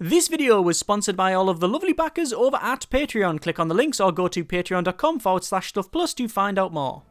This video was sponsored by all of the lovely backers over at Patreon. Click on the links or go to patreon.com/stuffplus to find out more.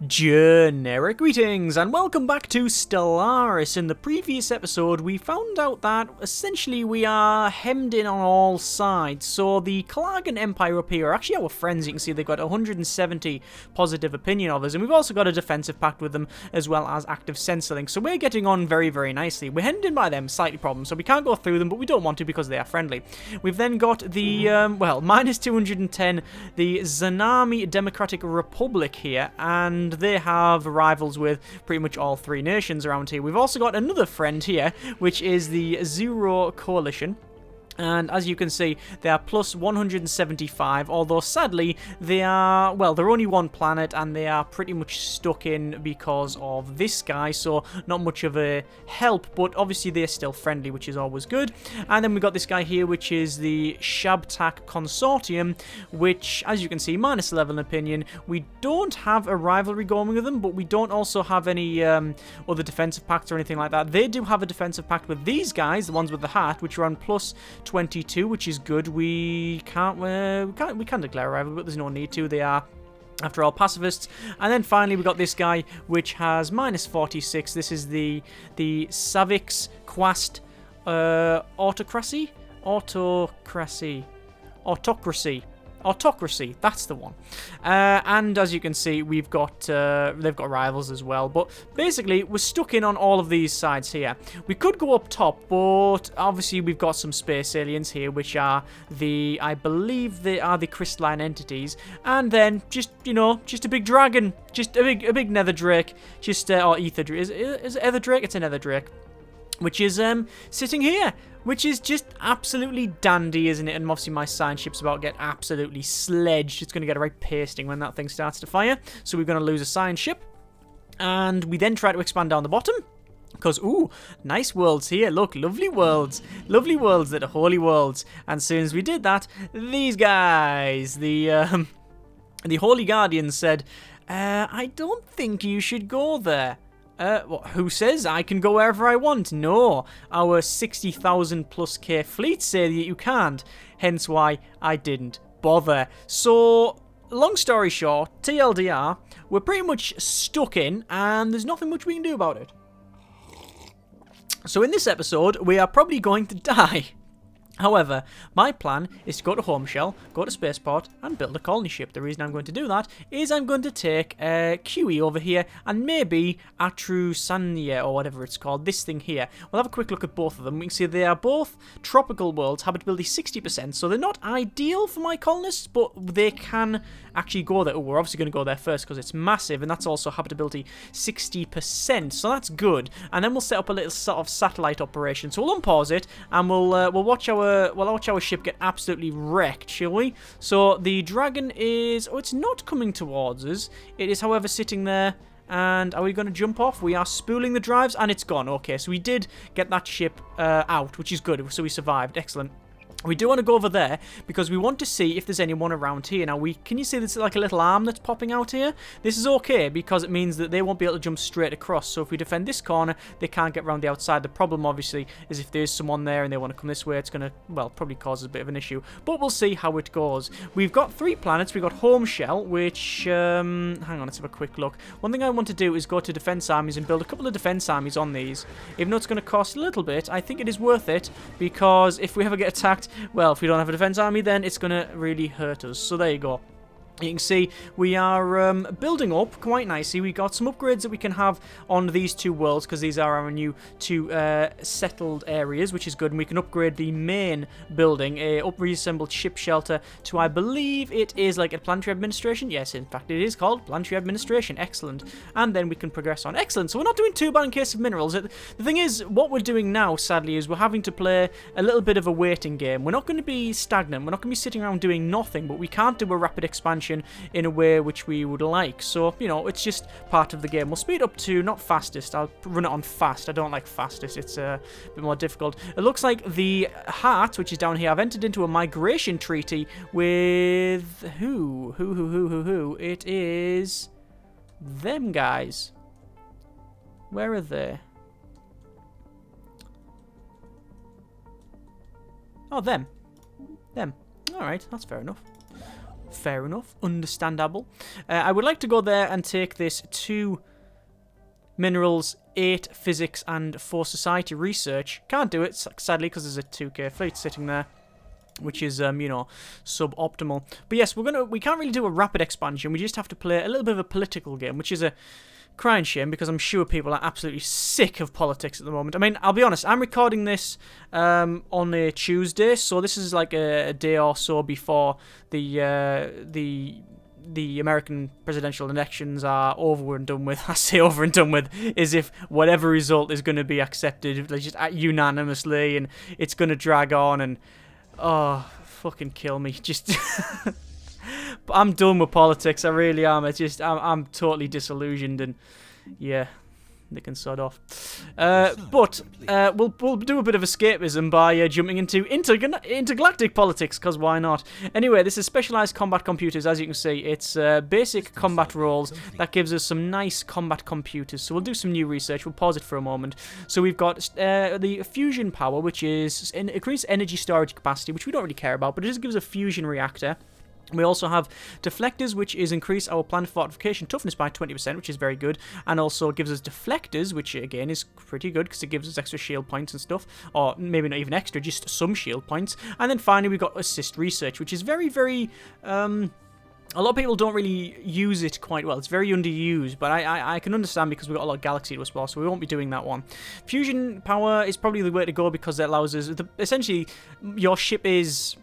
Generic greetings and welcome back to Stellaris. In the previous episode we found out that essentially we are hemmed in on all sides. So the Kalagan Empire up here are actually our friends. You can see they've got 170 positive opinion of us, and we've also got a defensive pact with them as well as active sensor links. So we're getting on very, very nicely. We're hemmed in by them, slightly problem, so we can't go through them, but we don't want to because they are friendly. We've then got the, minus 210, the Zanami Democratic Republic here, and they have rivals with pretty much all three nations around here. We've also got another friend here, which is the Zero Coalition. And as you can see, they are plus 175, although sadly, they are, well, they're only one planet, and they are pretty much stuck in because of this guy, so not much of a help, but obviously they're still friendly, which is always good. And then we've got this guy here, which is the Shabtak Consortium, which, as you can see, minus 11 opinion. We don't have a rivalry going with them, but we don't also have any other defensive pacts or anything like that. They do have a defensive pact with these guys, the ones with the hat, which are on plus 22, which is good. We can declare a rival, but there's no need to. They are, after all, pacifists. And then finally we got this guy, which has minus 46. This is the Savix Quast Autocracy, that's the one. And as you can see, we've got they've got rivals as well, but basically we're stuck in on all of these sides here. We could go up top, but obviously we've got some space aliens here, which are the, I believe they are the crystalline entities, and then just, you know, just a big dragon, just a big nether drake, just or ether drake. Is it ether drake? It's a nether drake, which is sitting here, which is just absolutely dandy, isn't it? And obviously my science ship's about to get absolutely sledged. It's going to get a right pasting when that thing starts to fire. So we're going to lose a science ship. And we then try to expand down the bottom. Because, ooh, nice worlds here. Look, lovely worlds. Lovely worlds that are holy worlds. And as soon as we did that, these guys, the Holy Guardians said, I don't think you should go there. Who says I can go wherever I want? No, our 60,000 plus K fleet say that you can't, hence why I didn't bother. So, long story short, TLDR, we're pretty much stuck in, and there's nothing much we can do about it. So in this episode, we are probably going to die. However, my plan is to go to Home Shell, go to Spaceport, and build a colony ship. The reason I'm going to do that is I'm going to take QE over here, and maybe Atrusania, or whatever it's called, this thing here. We'll have a quick look at both of them. We can see they are both tropical worlds, habitability 60%, so they're not ideal for my colonists, but they can actually go there. Oh, we're obviously going to go there first because it's massive, and that's also habitability 60%, so that's good. And then we'll set up a little sort of satellite operation. So we'll unpause it, and we'll watch our ship get absolutely wrecked, shall we? So the dragon is, oh, it's not coming towards us. It is, however, sitting there. And are we going to jump off? We are spooling the drives, and it's gone. Okay, so we did get that ship out, which is good. So we survived. Excellent. We do want to go over there because we want to see if there's anyone around here. Now, can you see there's like a little arm that's popping out here? This is okay because it means that they won't be able to jump straight across. So if we defend this corner, they can't get around the outside. The problem, obviously, is if there's someone there and they want to come this way, it's going to, well, probably cause a bit of an issue. But we'll see how it goes. We've got 3 planets. We've got Home Shell, which, hang on, let's have a quick look. One thing I want to do is go to defense armies and build a couple of defense armies on these. Even though it's going to cost a little bit, I think it is worth it because if we ever get attacked, well, if we don't have a defense army, then it's going to really hurt us. So there you go. You can see we are building up quite nicely. We got some upgrades that we can have on these 2 worlds because these are our new 2 settled areas, which is good. And we can upgrade the main building, a reassembled ship shelter, to, I believe it is like a planetary administration. Yes, in fact, it is called planetary administration. Excellent. And then we can progress on. Excellent. So we're not doing too bad in case of minerals. The thing is, what we're doing now, sadly, is we're having to play a little bit of a waiting game. We're not going to be stagnant. We're not going to be sitting around doing nothing, but we can't do a rapid expansion in a way which we would like. So, you know, it's just part of the game. We'll speed up to, not fastest, I'll run it on fast. I don't like fastest, it's a bit more difficult. It looks like the Heart, which is down here, I've entered into a migration treaty with who? It is them guys. Where are they? Oh, them. Them. Alright, that's fair enough. Fair enough. Understandable. I would like to go there and take this 2 minerals, 8 physics, and 4 society research. Can't do it, sadly, because there's a 2k fleet sitting there, which is, you know, suboptimal. But yes, we can't really do a rapid expansion. We just have to play a little bit of a political game, which is a crying shame, because I'm sure people are absolutely sick of politics at the moment. I mean, I'll be honest, I'm recording this on a Tuesday, so this is like a day or so before the American presidential elections are over and done with. I say over and done with as if whatever result is going to be accepted like, just unanimously, and it's going to drag on, and oh, fucking kill me. Just I'm done with politics. I really am. It's just I'm totally disillusioned, and yeah, they can sod off. But we'll do a bit of escapism by jumping into intergalactic politics, because why not? Anyway, this is specialized combat computers. As you can see, it's basic combat roles that gives us some nice combat computers. So we'll do some new research. We'll pause it for a moment. So we've got the fusion power, which is increased energy storage capacity, which we don't really care about, but it just gives a fusion reactor. We also have deflectors, which is increase our planet fortification toughness by 20%, which is very good, and also gives us deflectors, which again is pretty good because it gives us extra shield points and stuff, or maybe not even extra, just some shield points. And then finally we've got assist research, which is very, very a lot of people don't really use it quite well. It's very underused, but I can understand because we've got a lot of galaxy to explore, so we won't be doing that one. Fusion power is probably the way to go because it allows us essentially your ship is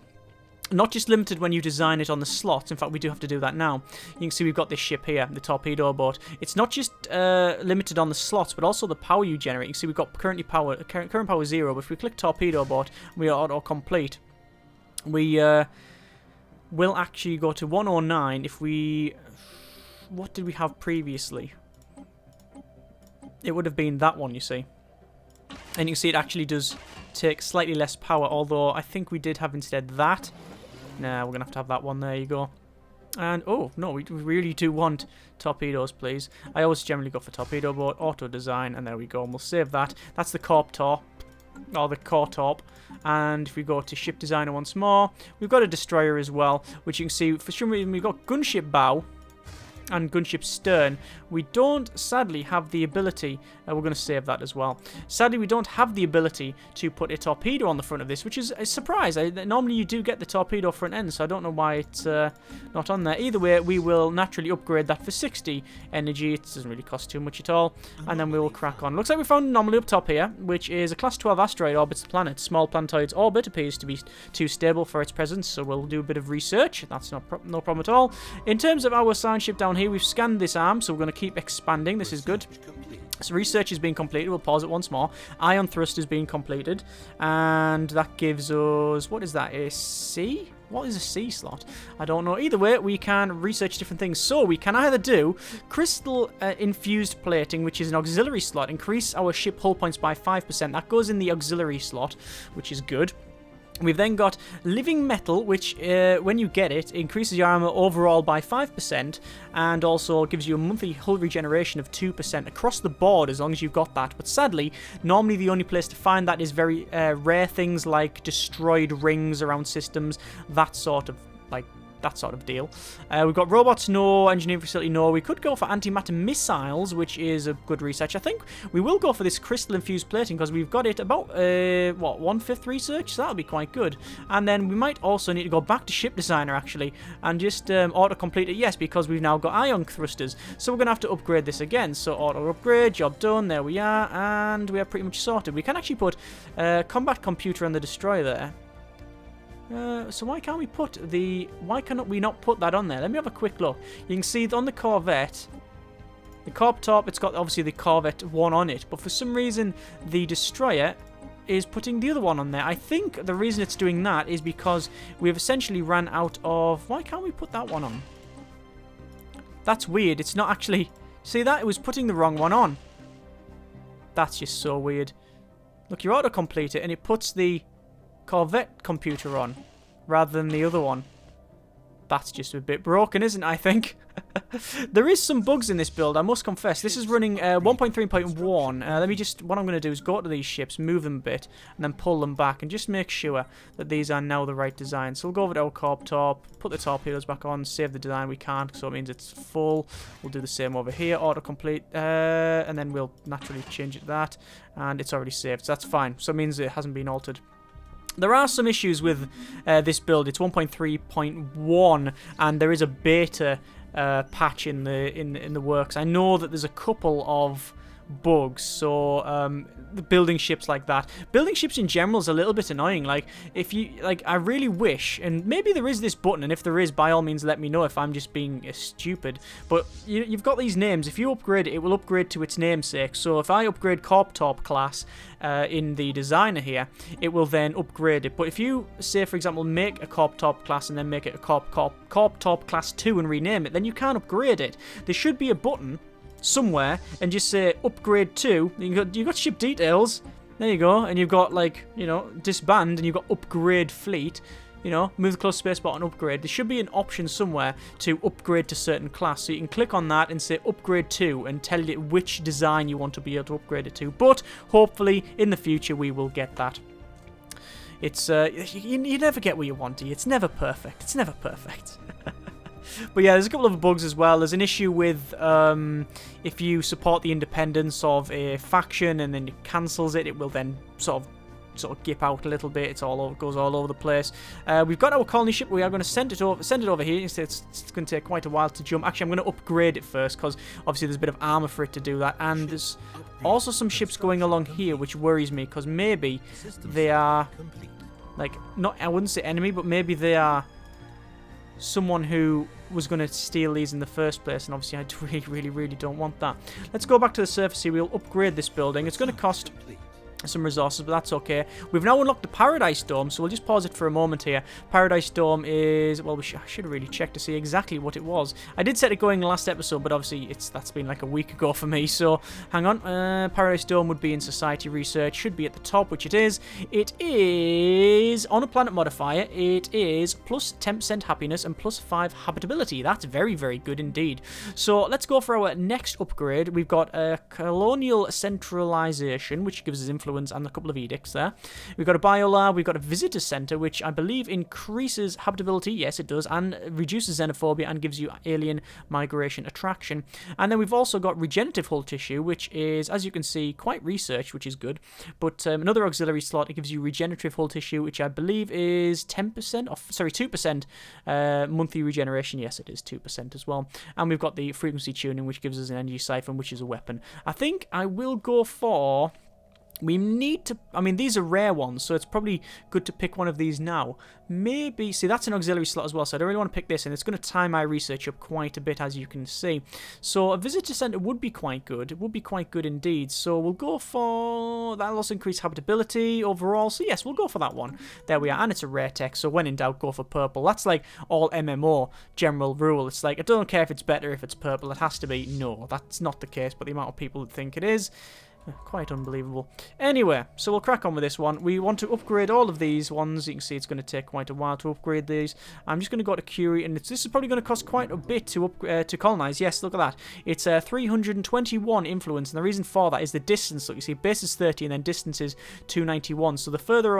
not just limited when you design it on the slots. In fact, we do have to do that now. You can see we've got this ship here, the torpedo boat. It's not just limited on the slots, but also the power you generate. You can see we've got current power 0, but if we click torpedo boat, we are auto-complete. We will actually go to 109 if we... What did we have previously? It would have been that one, you see. And you can see it actually does take slightly less power, although I think we did have instead that. Nah, we're going to have that one. There you go. And, oh, no, we really do want torpedoes, please. I always generally go for torpedo boat, auto design, and there we go. And we'll save that. That's the corp top, or the core top. And if we go to ship designer once more, we've got a destroyer as well, which you can see, for some reason, we've got gunship bow and gunship stern. We don't, sadly, have the ability, we're going to save that as well. Sadly, we don't have the ability to put a torpedo on the front of this, which is a surprise. Normally, you do get the torpedo front end, so I don't know why it's not on there. Either way, we will naturally upgrade that for 60 energy. It doesn't really cost too much at all, and then we will crack on. Looks like we found an anomaly up top here, which is a class 12 asteroid orbits the planet. Small planetoid's orbit appears to be too stable for its presence, so we'll do a bit of research. That's no problem at all. In terms of our science ship down here, we've scanned this arm, so we're going to keep expanding. This is good. So research is being completed. We'll pause it once more. Ion thrust is being completed, and that gives us, what is that, a C? What is a C slot? I don't know. Either way, we can research different things. So we can either do crystal infused plating, which is an auxiliary slot, increase our ship hull points by 5%. That goes in the auxiliary slot, which is good. We've then got living metal, which when you get it, increases your armor overall by 5% and also gives you a monthly hull regeneration of 2% across the board as long as you've got that. But sadly, normally the only place to find that is very rare things like destroyed rings around systems, that sort of deal. We've got robots, no. Engineering facility, no. We could go for antimatter missiles, which is a good research. I think we will go for this crystal-infused plating because we've got it about, what, 1/5 research? So that'll be quite good. And then we might also need to go back to ship designer, actually, and just auto-complete it, yes, because we've now got ion thrusters. So we're going to have to upgrade this again. So auto-upgrade, job done, there we are, and we are pretty much sorted. We can actually put combat computer on the destroyer there. So why can't we put why cannot we not put that on there? Let me have a quick look. You can see on the Corvette, the Corp top, it's got obviously the Corvette one on it, but for some reason the destroyer is putting the other one on there. I think the reason it's doing that is because we've essentially ran out of... Why can't we put that one on? That's weird. It's not actually... See that? It was putting the wrong one on. That's just so weird. Look, you auto-complete it and it puts the Corvette computer on rather than the other one. That's just a bit broken, isn't it, I think? There is some bugs in this build, I must confess. This is running 1.3.1. Let me just... What I'm going to do is go to these ships, move them a bit, and then pull them back, and just make sure that these are now the right design. So we'll go over to our corp top, put the torpedoes back on, save the design. We can't, so it means it's full. We'll do the same over here, autocomplete, and then we'll naturally change it to that. And it's already saved, so that's fine. So it means it hasn't been altered. There are some issues with this build. It's 1.3.1, and there is a beta patch in the works. I know that there's a couple of bugs, so the building ships like that. Building ships in general is a little bit annoying. Like, if you I really wish, and maybe there is this button, and if there is, by all means let me know if I'm just being stupid. But you've got these names. If you upgrade it, it will upgrade to its namesake. So if I upgrade Corp Top class in the designer here, it will then upgrade it. But if you say, for example, make a Corp Top class and then make it a Corp Top class 2 and rename it, then you can't upgrade it. There should be a button somewhere and just say upgrade to. You've got ship details, there you go, and you've got, like, you know, disband, and you've got upgrade fleet, you know, move the close space button, upgrade. There should be an option somewhere to upgrade to certain class, so you can click on that and say upgrade to and tell it which design you want to be able to upgrade it to. But hopefully in the future we will get that. It's you never get what you want, do you? It's never perfect. It's never perfect. But yeah, there's a couple of bugs as well. There's an issue with if you support the independence of a faction and then it cancels it, it will then sort of gip out a little bit. It's all over, goes all over the place. We've got our colony ship. We are going to send it over here. It's going to take quite a while to jump. Actually, I'm going to upgrade it first because obviously there's a bit of armor for it to do that. And there's also some ships going along here, which worries me because maybe they are, like, not, I wouldn't say enemy, but maybe they are someone who was going to steal these in the first place, and obviously I really don't want that. Let's go back to the surface here. We'll upgrade this building. It's going to cost some resources, but that's okay. We've now unlocked the Paradise Dome, so we'll just pause it for a moment here. Paradise Dome is, well, I should have really checked to see exactly what it was. I did set it going last episode, but obviously that's been like a week ago for me, so hang on. Paradise Dome would be in Society Research, should be at the top, which it is. It is on a planet modifier. It is plus 10% happiness and plus 5 habitability. That's very good indeed. So let's go for our next upgrade. We've got a colonial centralization, which gives us influence and a couple of edicts there. We've got a biolab, we've got a visitor center, which I believe increases habitability, yes it does, and reduces xenophobia and gives you alien migration attraction. And then we've also got regenerative hull tissue, which is, as you can see, quite research, which is good. But another auxiliary slot, it gives you regenerative hull tissue, which I believe is 10%, or sorry, 2% monthly regeneration. Yes, it is 2% as well. And we've got the frequency tuning, which gives us an energy siphon, which is a weapon. I think I will go for... We need to... I mean, these are rare ones, so it's probably good to pick one of these now. Maybe... See, that's an auxiliary slot as well, so I don't really want to pick this, and it's going to tie my research up quite a bit, as you can see. So a visitor centre would be quite good. It would be quite good indeed. So we'll go for... That'll also increase habitability overall. So yes, we'll go for that one. There we are. And it's a rare tech, so when in doubt, go for purple. That's like all MMO general rule. It's like, I don't care if it's better if it's purple. It has to be. No, that's not the case, but the amount of people that think it is... Quite unbelievable. Anyway, so we'll crack on with this one. We want to upgrade all of these ones. You can see it's going to take quite a while to upgrade these. I'm just going to go to Curie, and this is probably going to cost quite a bit to colonize. Yes, look at that. It's 321 influence, and the reason for that is the distance. Look, you see, base is 30, and then distance is 291. So the further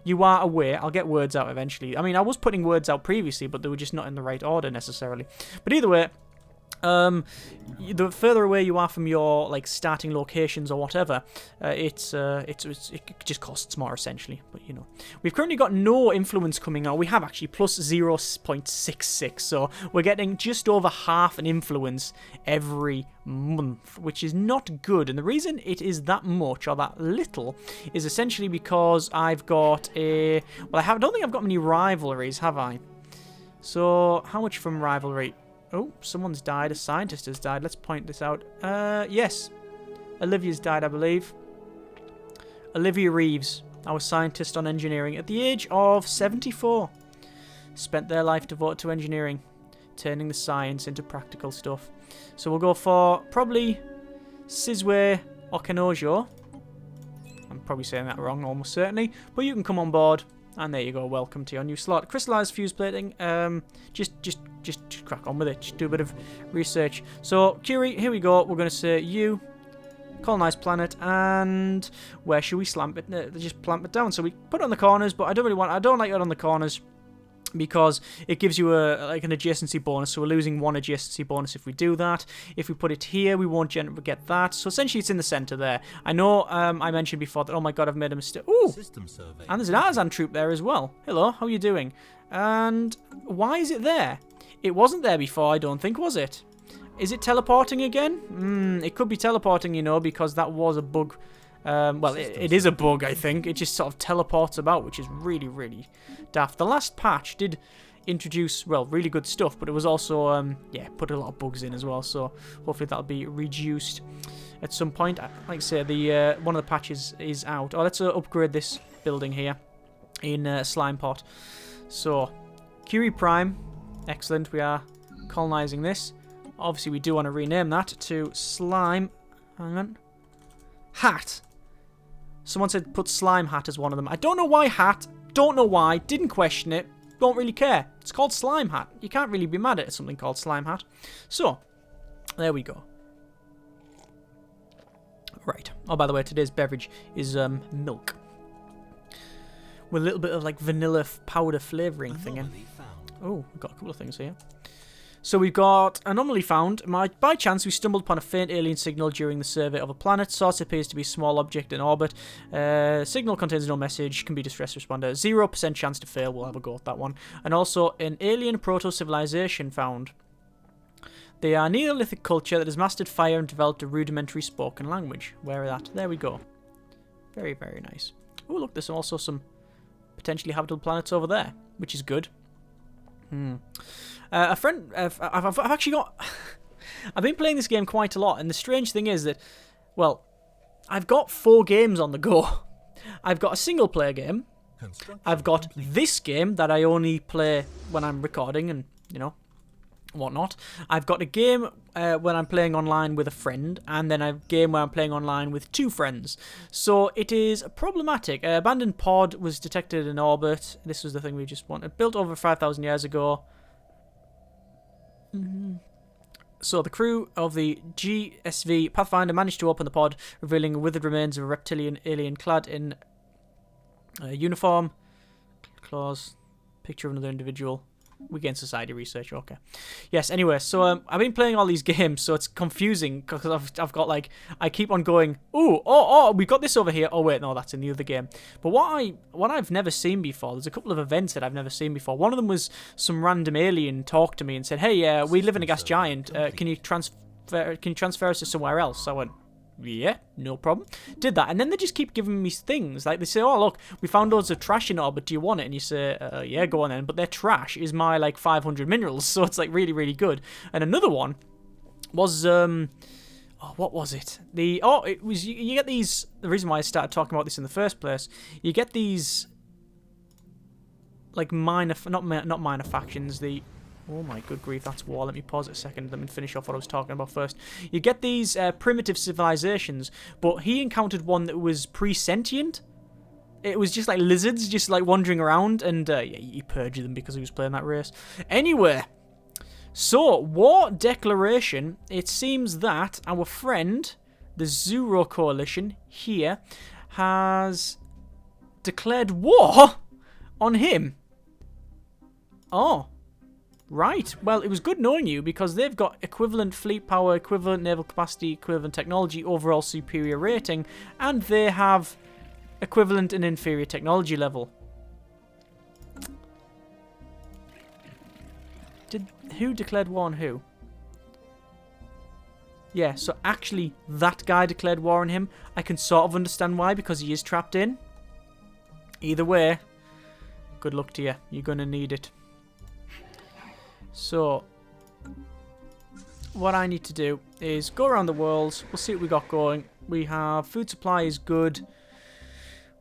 you are away, I'll get words out eventually. I mean, I was putting words out previously, but they were just not in the right order necessarily. But either way, the further away you are from your like starting locations or whatever, it just costs more essentially. But you know, we've currently got no influence coming out. We have actually plus 0.66, so we're getting just over half an influence every month, which is not good. And the reason it is that much or that little is essentially because I've got a I don't think I've got many rivalries, have I? So how much from rivalry? Oh, someone's died. A scientist has died. Let's point this out. Yes. Olivia's died, I believe. Olivia Reeves, our scientist on engineering, at the age of 74. Spent their life devoted to engineering, turning the science into practical stuff. So we'll go for probably Sizwe Okenojo. I'm probably saying that wrong, almost certainly. But you can come on board. And there you go. Welcome to your new slot. Crystallized fuse plating. Just crack on with it. Just do a bit of research. So, Curie, here we go. We're going to say you. Colonize planet, and where should we slamp it? Just plant it down. So we put it on the corners, but I don't like it on the corners because it gives you like an adjacency bonus. So we're losing one adjacency bonus if we do that. If we put it here, we won't get that. So essentially, it's in the center there. I know I mentioned before that. Oh my god, I've made a mistake. Ooh, and there's an artisan troop there as well. Hello, how are you doing? And why is it there? It wasn't there before, I don't think, was it? Is it teleporting again? It could be teleporting, you know, because that was a bug. Well, it is a bug, I think. It just sort of teleports about, which is really, really daft. The last patch did introduce, well, really good stuff, but it was also, yeah, put a lot of bugs in as well, so hopefully that'll be reduced at some point. Like I say, the one of the patches is out. Oh, let's upgrade this building here in Slime Pot. So, Curie Prime. Excellent, we are colonizing this. Obviously, we do want to rename that to Slime... Hang on. Hat. Someone said put Slime Hat as one of them. I don't know why Hat. Don't know why. Didn't question it. Don't really care. It's called Slime Hat. You can't really be mad at something called Slime Hat. So, there we go. Right. Oh, by the way, today's beverage is milk. With a little bit of like vanilla powder flavouring thing in. Oh, we've got a couple of things here. So we've got anomaly found. By chance, we stumbled upon a faint alien signal during the survey of a planet. Source appears to be a small object in orbit. Signal contains no message. Can be distress responder. 0% chance to fail. We'll have a go at that one. And also an alien proto-civilization found. They are a Neolithic culture that has mastered fire and developed a rudimentary spoken language. Where are that? There we go. Very, very nice. Oh, look, there's also some potentially habitable planets over there, which is good. A friend, I've actually got... I've been playing this game quite a lot, and the strange thing is that, well, I've got 4 games on the go. I've got a single-player game. I've got this game that I only play when I'm recording and, you know, whatnot. I've got a game when I'm playing online with a friend, and then a game where I'm playing online with 2 friends. So it is problematic. Abandoned pod was detected in orbit. This was the thing we just wanted. Built over 5,000 years ago. So the crew of the GSV Pathfinder managed to open the pod, revealing withered remains of a reptilian alien clad in uniform. Claws. Picture of another individual. We gain society research, okay. Yes, anyway, so I've been playing all these games, so it's confusing, because I've got, like, I keep on going, ooh, oh, we got this over here. Oh, wait, no, that's in the other game. But what I've never seen before, there's a couple of events that I've never seen before. One of them was some random alien talked to me and said, hey, we live in a gas giant. Can you transfer us to somewhere else? So I went, yeah, no problem. Did that, and then they just keep giving me things. Like, they say, oh, look, we found loads of trash in orbit, do you want it? And you say, yeah, go on then. But their trash is my, like, 500 minerals, so it's, like, really, really good. And another one was, oh, what was it? It was, you get these, the reason why I started talking about this in the first place, you get these, like, minor, not minor factions, oh my good grief, that's war. Let me pause it a second. Let me finish off what I was talking about first. You get these primitive civilizations, but he encountered one that was pre-sentient. It was just like lizards, just like wandering around, and yeah, he purged them because he was playing that race. Anyway, so, war declaration. It seems that our friend, the Zuro Coalition here, has declared war on him. Oh. Right, well, it was good knowing you, because they've got equivalent fleet power, equivalent naval capacity, equivalent technology, overall superior rating, and they have equivalent and inferior technology level. Who declared war on who? Yeah, so actually, that guy declared war on him. I can sort of understand why, because he is trapped in. Either way, good luck to you. You're going to need it. So, what I need to do is go around the world. We'll see what we got going. We have food supply is good.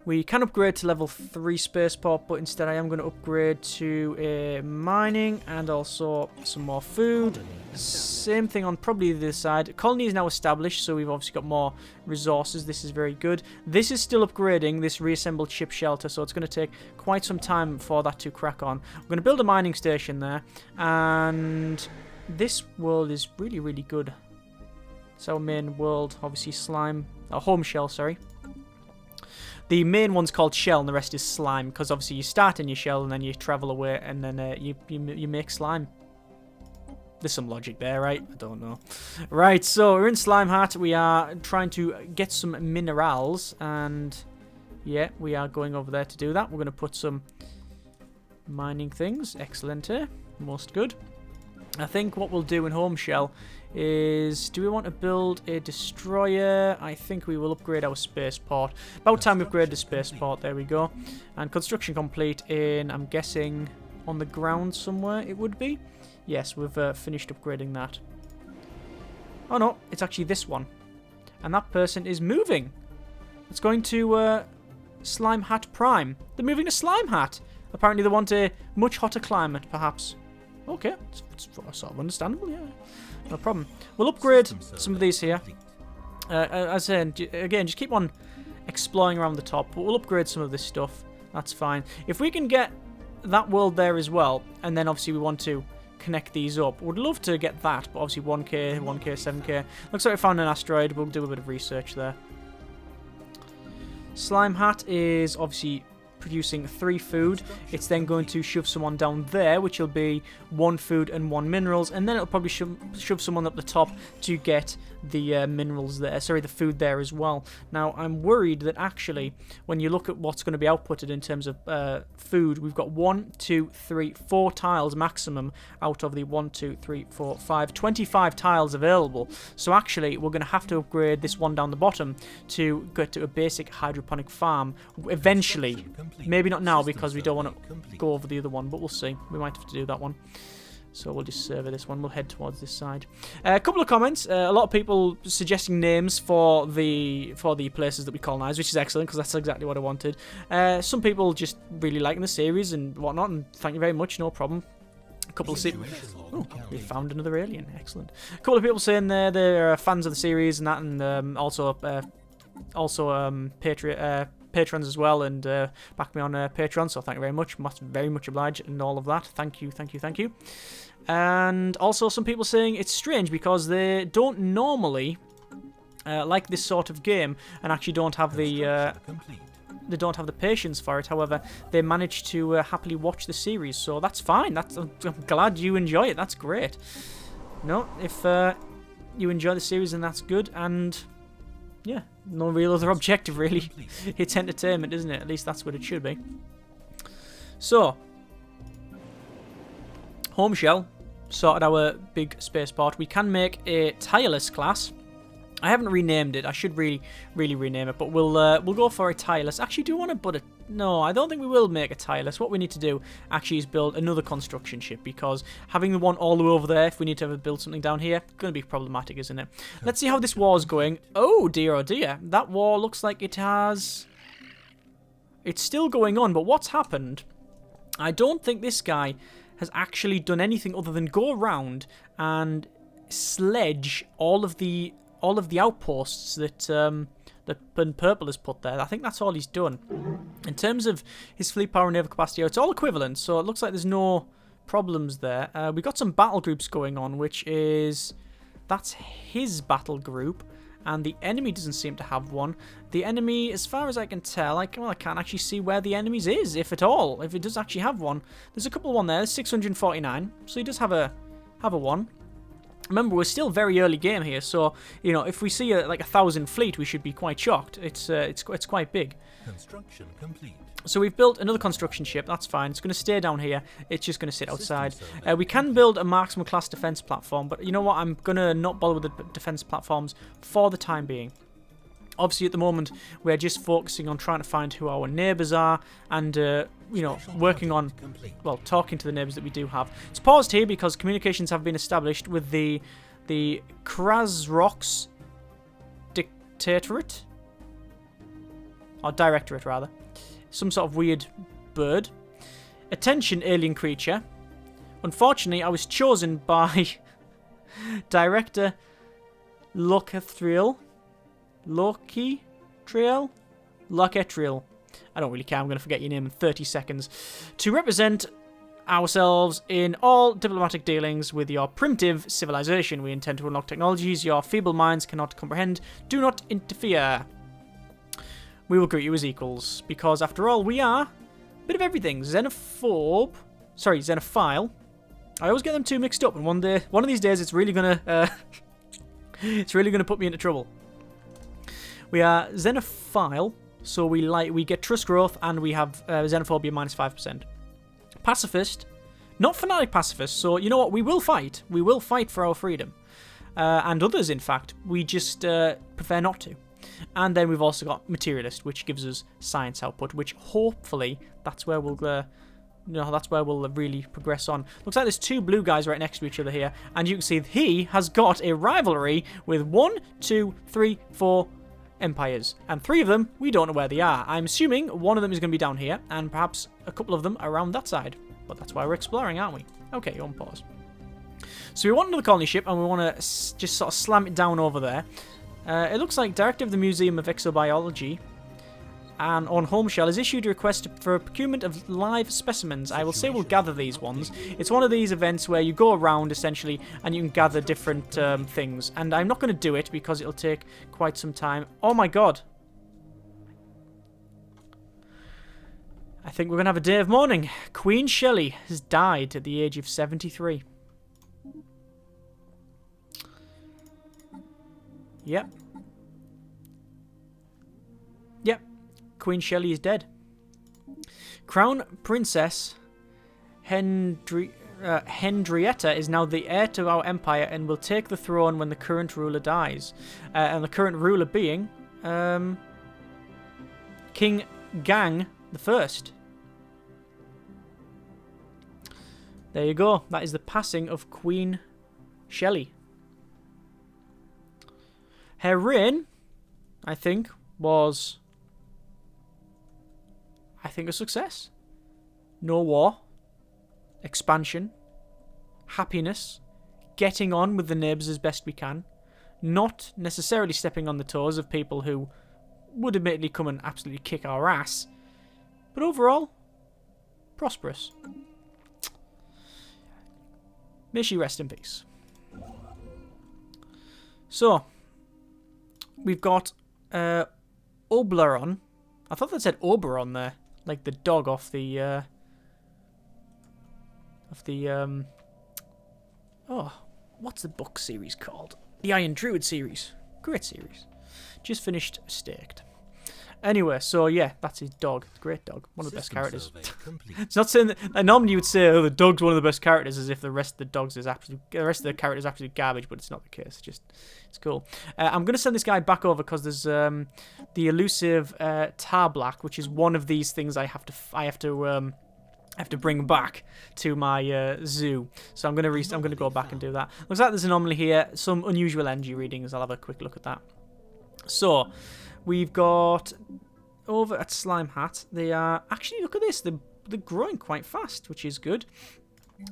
We can upgrade to level 3 spaceport, but instead I am going to upgrade to a mining and also some more food. Same thing on probably the other side. Colony is now established, so we've obviously got more resources. This is very good. This is still upgrading, this reassembled ship shelter, so it's going to take quite some time for that to crack on. I'm going to build a mining station there, and this world is really, really good. It's our main world, obviously slime, home shell, sorry. The main one's called shell and the rest is slime, because obviously you start in your shell and then you travel away and then you make slime. There's some logic there, right? I don't know. Right, so we're in Slime Hat. We are trying to get some minerals, and yeah, we are going over there to do that. We're going to put some mining things. Excellent here. Most good. I think what we'll do in Home Shell is, do we want to build a destroyer? I think we will upgrade our spaceport. About time we upgrade the spaceport. There we go. And construction complete in, I'm guessing, on the ground somewhere it would be. Yes, we've finished upgrading that. Oh no, it's actually this one. And that person is moving. It's going to Slime Hat Prime. They're moving to Slime Hat. Apparently they want a much hotter climate, perhaps. Okay, it's sort of understandable, yeah. No problem. We'll upgrade some of these here. As I said, again, just keep on exploring around the top. But we'll upgrade some of this stuff. That's fine. If we can get that world there as well, and then obviously we want to connect these up. Would love to get that, but obviously 1k, 1k, 7k. Looks like we found an asteroid. We'll do a bit of research there. Slime Hat is obviously producing 3 food. It's then going to shove someone down there, which will be 1 food and 1 minerals, and then it'll probably shove someone up the top to get the minerals there, sorry, the food there as well. Now, I'm worried that actually, when you look at what's going to be outputted in terms of food, we've got 1, 2, 3, 4 tiles maximum out of the 1, 2, 3, 4, 5, 25 tiles available. So actually, we're going to have to upgrade this one down the bottom to get to a basic hydroponic farm eventually. Maybe not now because we don't want to go over the other one, but we'll see. We might have to do that one. So we'll just survey this one. We'll head towards this side. A couple of comments. A lot of people suggesting names for the places that we colonize, which is excellent because that's exactly what I wanted. Some people just really liking the series and whatnot, and thank you very much. No problem. A couple of oh, we found another alien. Excellent. A couple of people saying they're fans of the series and that, and also patrons as well, and back me on Patreon, so thank you very much. Very much obliged and all of that. Thank you, thank you, thank you. And also some people saying it's strange because they don't normally like this sort of game and actually don't have the they don't have the patience for it. However, they manage to happily watch the series, so that's fine. I'm glad you enjoy it. That's great. No, if you enjoy the series, then that's good. And yeah, no real other objective really. It's entertainment, isn't it? At least that's what it should be. So, Home Shell sorted our big spaceport. We can make a tireless class. I haven't renamed it. I should really rename it, but we'll go for a tireless. Actually, do you want to put it? No, I don't think we will make a tireless. What we need to do actually is build another construction ship, because having the one all the way over there, if we need to ever build something down here, going to be problematic, isn't it? Let's see how this war is going. Oh dear, that war looks like it's still going on. But what's happened? I don't think this guy has actually done anything other than go around and sledge all of the outposts that that Purple has put there. I think that's all he's done. In terms of his fleet power and naval capacity, it's all equivalent, so it looks like there's no problems there. We've got some battle groups going on, that's his battle group, and the enemy doesn't seem to have one. The enemy, as far as I can tell, I can't actually see where the enemy's is, if at all. If it does actually have one, there's a couple of one there. There's 649, so he does have a one. Remember, we're still very early game here, so you know, if we see like 1,000 fleet, we should be quite shocked. It's quite big. Construction complete. So we've built another construction ship. That's fine. It's going to stay down here. It's just going to sit outside. We can build a marksman class defense platform, but you know what? I'm going to not bother with the defense platforms for the time being. Obviously, at the moment, we're just focusing on trying to find who our neighbours are and, you know, working on, well, talking to the neighbours that we do have. It's paused here because communications have been established with the Krasrox Dictatorate. Or directorate, rather. Some sort of weird bird. Attention, alien creature. Unfortunately, I was chosen by Director Locathriel. Locathriel? Locathriel. I don't really care. I'm going to forget your name in 30 seconds. To represent ourselves in all diplomatic dealings with your primitive civilization. We intend to unlock technologies your feeble minds cannot comprehend. Do not interfere. We will greet you as equals, because after all, we are a bit of everything. Xenophile. I always get them two mixed up, and one of these days, it's really gonna, put me into trouble. We are xenophile, so we get trust growth, and we have xenophobia minus 5%. Pacifist, not fanatic pacifist. So you know what? We will fight. We will fight for our freedom, and others, in fact, we just prefer not to. And then we've also got materialist, which gives us science output, which hopefully that's where we'll really progress on. Looks like there's two blue guys right next to each other here, and you can see he has got a rivalry with 1, 2, 3, 4 empires, and 3 of them we don't know where they are. I'm assuming one of them is going to be down here, and perhaps a couple of them around that side. But that's why we're exploring, aren't we? Okay, on pause. So we want another colony ship, and we want to just sort of slam it down over there. It looks like Director of the Museum of Exobiology and on Home Shell has issued a request for a procurement of live specimens. I will say we'll gather these ones. It's one of these events where you go around, essentially, and you can gather different things. And I'm not going to do it because it'll take quite some time. Oh my god. I think we're going to have a day of mourning. Queen Shelley has died at the age of 73. Yep. Yep. Queen Shelley is dead. Crown Princess Henrietta is now the heir to our empire and will take the throne when the current ruler dies. And the current ruler being King Gang the First. There you go. That is the passing of Queen Shelley. Her reign, I think, was a success. No war, expansion, happiness, getting on with the neighbours as best we can, not necessarily stepping on the toes of people who would admittedly come and absolutely kick our ass, but overall, prosperous. May she rest in peace. So, we've got Obleron. I thought that said Oberon there, like the dog off the oh, what's the book series called? The Iron Druid series. Great series. Just finished Staked. Anyway, so yeah, that's his dog. Great dog. One of the best characters. It's not saying that normally you would say, oh, the dog's one of the best characters, as if the rest of the characters are absolute garbage, but it's not the case. It's cool. I'm going to send this guy back over because there's the elusive Tarblack, which is one of these things I have to bring back to my zoo. So I'm going to go back and do that. Looks like there's an anomaly here. Some unusual energy readings. I'll have a quick look at that. So we've got over at Slime Hat. They are actually, look at this. They're growing quite fast, which is good.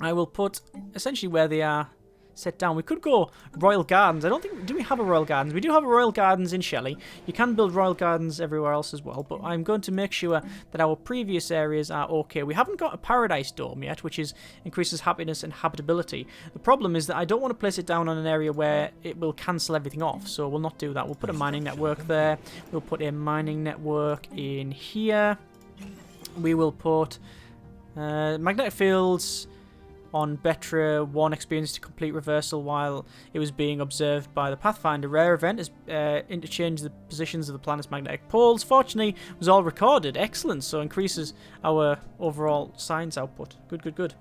I will put essentially where they are set down. We could go Royal Gardens. I don't think... Do we have a Royal Gardens? We do have a Royal Gardens in Shelley. You can build Royal Gardens everywhere else as well, but I'm going to make sure that our previous areas are okay. We haven't got a Paradise Dome yet, which increases happiness and habitability. The problem is that I don't want to place it down on an area where it will cancel everything off, so we'll not do that. We'll put a mining network there. We'll put a mining network in here. We will put magnetic fields on Betra 1 experience to complete reversal while it was being observed by the Pathfinder. Rare event is interchange the positions of the planet's magnetic poles. Fortunately, it was all recorded. Excellent. So increases our overall science output. Good.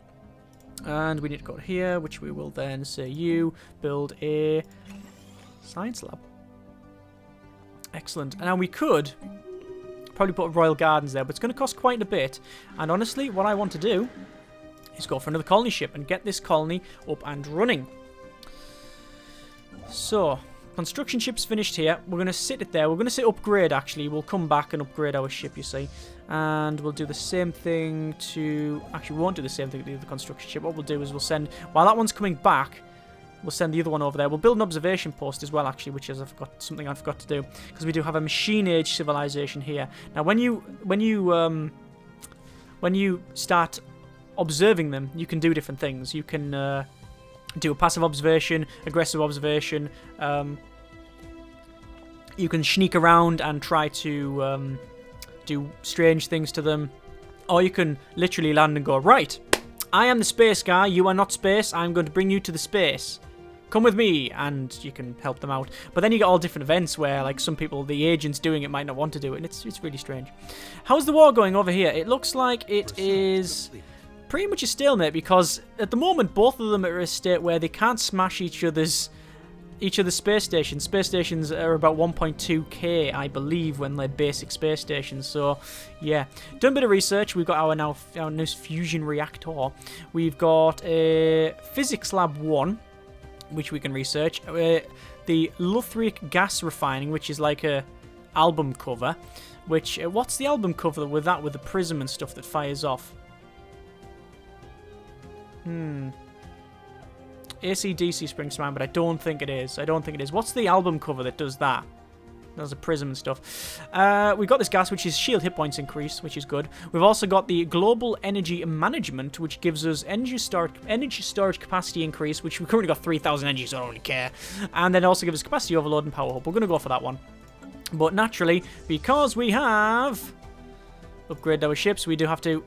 And we need to go here, which we will then say you build a science lab. Excellent. And now we could probably put Royal Gardens there, but it's going to cost quite a bit. And honestly, what I want to do is go for another colony ship and get this colony up and running. So, construction ship's finished here. We're going to sit it there. We're going to say upgrade, actually. We'll come back and upgrade our ship, you see. And we'll do the same thing to... Actually, we won't do the same thing to the other construction ship. What we'll do is we'll send... While that one's coming back, we'll send the other one over there. We'll build an observation post as well, actually, which is something I forgot to do. Because we do have a machine-age civilization here. Now, when you start observing them, you can do different things. You can... do a passive observation, aggressive observation. You can sneak around and try to do strange things to them. Or you can literally land and go, right, I am the space guy, you are not space, I'm going to bring you to the space. Come with me, and you can help them out. But then you get all different events where, like, some people, the agents doing it might not want to do it, and it's really strange. How's the war going over here? It looks like it is... pretty much a stalemate, because at the moment both of them are at a state where they can't smash each other's space stations. Space stations are about 1.2k, I believe, when they're basic space stations. So yeah, done a bit of research. We've got our new fusion reactor. We've got a physics lab 1, which we can research. The Luthric gas refining, which is like a album cover. Which what's the album cover with that, with the prism and stuff that fires off? AC/DC springs to mind, but I don't think it is. What's the album cover that does that? There's a prism and stuff. We've got this gas, which is shield hit points increase, which is good. We've also got the global energy management, which gives us energy storage capacity increase, which we've currently got 3,000 energy, so I don't really care. And then it also gives us capacity overload and power hub. We're going to go for that one. But naturally, because we have upgraded our ships, we do have to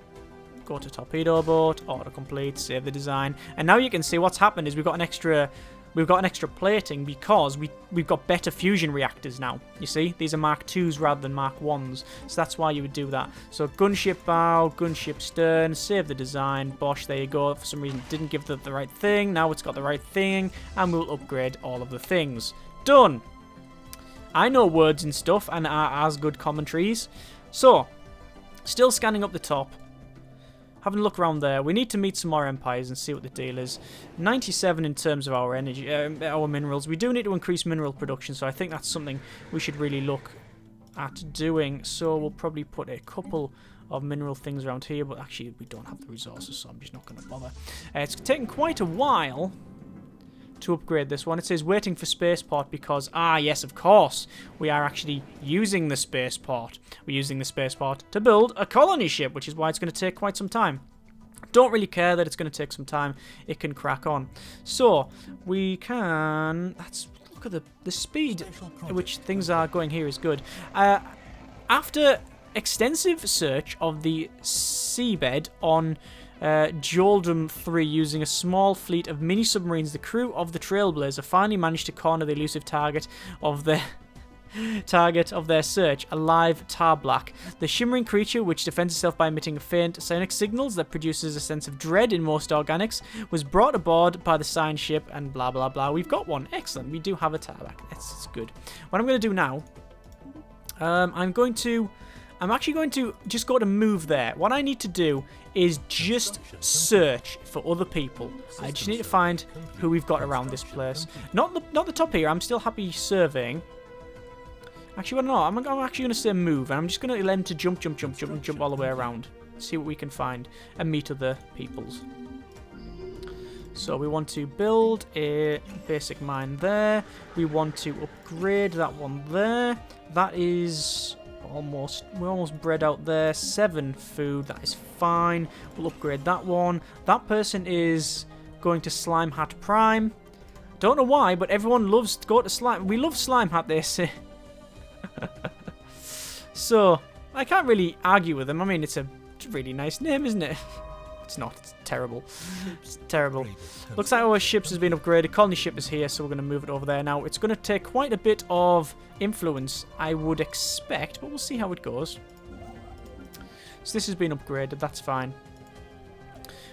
go to torpedo boat, autocomplete, save the design, and now you can see what's happened is we've got an extra plating because we've got better fusion reactors now. You see, these are Mark 2s rather than Mark 1s, so that's why you would do that. So gunship bow, gunship stern, save the design, bosh, there you go. For some reason it didn't give the right thing, now it's got the right thing, and we'll upgrade all of the things. Done! I know words and stuff and are as good commentaries. So, still scanning up the top. Having a look around there. We need to meet some more empires and see what the deal is. 97 in terms of our energy, our minerals. We do need to increase mineral production, so I think that's something we should really look at doing. So we'll probably put a couple of mineral things around here, but actually we don't have the resources, so I'm just not going to bother. It's taken quite a while to upgrade this one. It says waiting for spaceport because, yes, of course, we are actually using the spaceport. We're using the spaceport to build a colony ship, which is why it's going to take quite some time. Don't really care that it's going to take some time. It can crack on. So, we can... Look at the speed at which things are going here is good. After extensive search of the seabed on... Joldrum 3, using a small fleet of mini-submarines, the crew of the Trailblazer finally managed to corner the elusive target of their search, a live Tarblack. The shimmering creature, which defends itself by emitting faint sonic signals that produces a sense of dread in most organics, was brought aboard by the science ship and blah blah blah. We've got one. Excellent. We do have a Tarblack. That's good. What I'm going to do now, I'm actually going to just go to move there. What I need to do is just search for other people. I just need to find who we've got around this place. Not the top here. I'm still happy surveying. Actually, well, no, I'm actually going to say move, and I'm just going to let him to jump all the way around. See what we can find and meet other peoples. So we want to build a basic mine there. We want to upgrade that one there. That is... we're almost bred out there. 7 food, that is fine. We'll upgrade that one. That person is going to Slime Hat Prime. Don't know why, but everyone loves to go to Slime. We love Slime Hat, they say. So, I can't really argue with them. I mean, it's a really nice name, isn't it? It's not. It's terrible. It's terrible. Looks like our ships has been upgraded. Colony ship is here, so we're going to move it over there. Now, it's going to take quite a bit of influence, I would expect, but we'll see how it goes. So this has been upgraded. That's fine.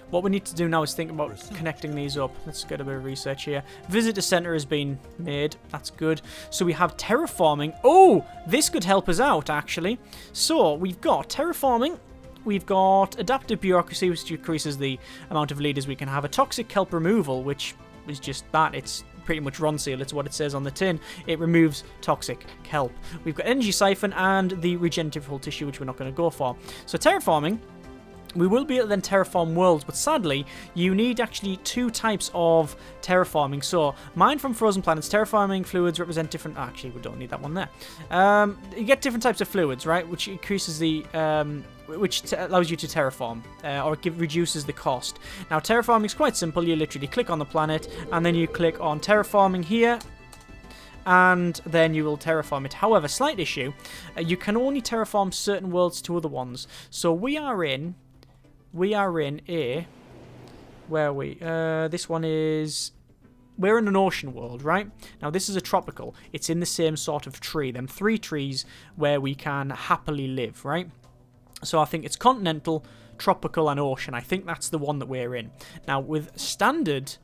What we need to do now is think about connecting these up. Let's get a bit of research here. Visitor center has been made. That's good. So we have terraforming. Oh, this could help us out, actually. So we've got terraforming. We've got adaptive bureaucracy, which decreases the amount of leaders we can have. A toxic kelp removal, which is just that. It's pretty much Ronseal. It's what it says on the tin. It removes toxic kelp. We've got energy siphon and the regenerative hull tissue, which we're not going to go for. So terraforming. We will be able to then terraform worlds, but sadly, you need actually 2 types of terraforming. So, mine from Frozen Planets, terraforming fluids represent different... Actually, we don't need that one there. You get different types of fluids, right? Which increases the... which allows you to terraform, or reduces the cost. Now, terraforming is quite simple. You literally click on the planet, and then you click on terraforming here, and then you will terraform it. However, slight issue, you can only terraform certain worlds to other ones. So, we are in a... Where are we? This one is... We're in an ocean world, right? Now, this is a tropical. It's in the same sort of tree. Them 3 trees where we can happily live, right? So I think it's continental, tropical, and ocean. I think that's the one that we're in. Now, with standard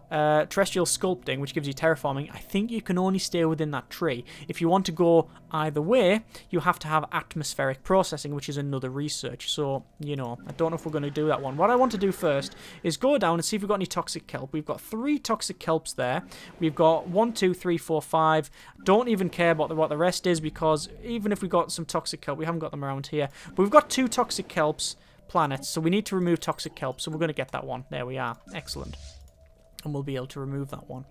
terrestrial sculpting, which gives you terraforming, I think you can only stay within that tree. If you want to go either way, you have to have atmospheric processing, which is another research. So, you know, I don't know if we're going to do that one. What I want to do first is go down and see if we've got any toxic kelp. We've got 3 toxic kelps there. We've got 1, 2, 3, 4, 5. Don't even care about what the rest is, because even if we got some toxic kelp, we haven't got them around here. But we've got 2 toxic kelps planets, so we need to remove toxic kelp. So we're going to get that one. There we are. Excellent. And we'll be able to remove that one.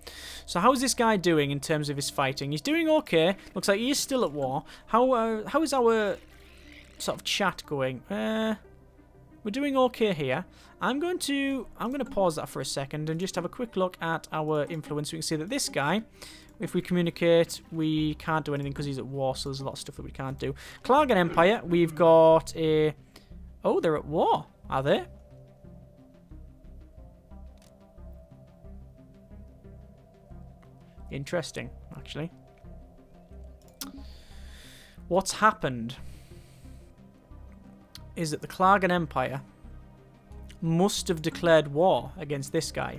So how is this guy doing in terms of his fighting? He's doing okay. Looks like he is still at war. How is our sort of chat going? We're doing okay here. I'm going to pause that for a second and just have a quick look at our influence. We can see that this guy, if we communicate, we can't do anything because he's at war. So there's a lot of stuff that we can't do. Klargan Empire, we've got a... Oh, they're at war, are they? Interesting, actually. What's happened is that the Klargan Empire must have declared war against this guy.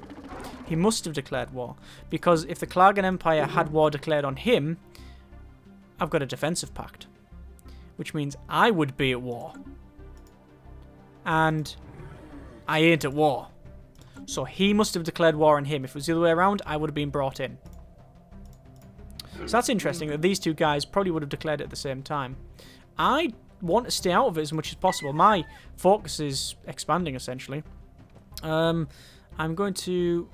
He must have declared war, because if the Klargan Empire had war declared on him, I've got a defensive pact, which means I would be at war. And I ain't at war. So he must have declared war on him. If it was the other way around, I would have been brought in. So that's interesting that these 2 guys probably would have declared it at the same time. I want to stay out of it as much as possible. My focus is expanding, essentially. I'm going to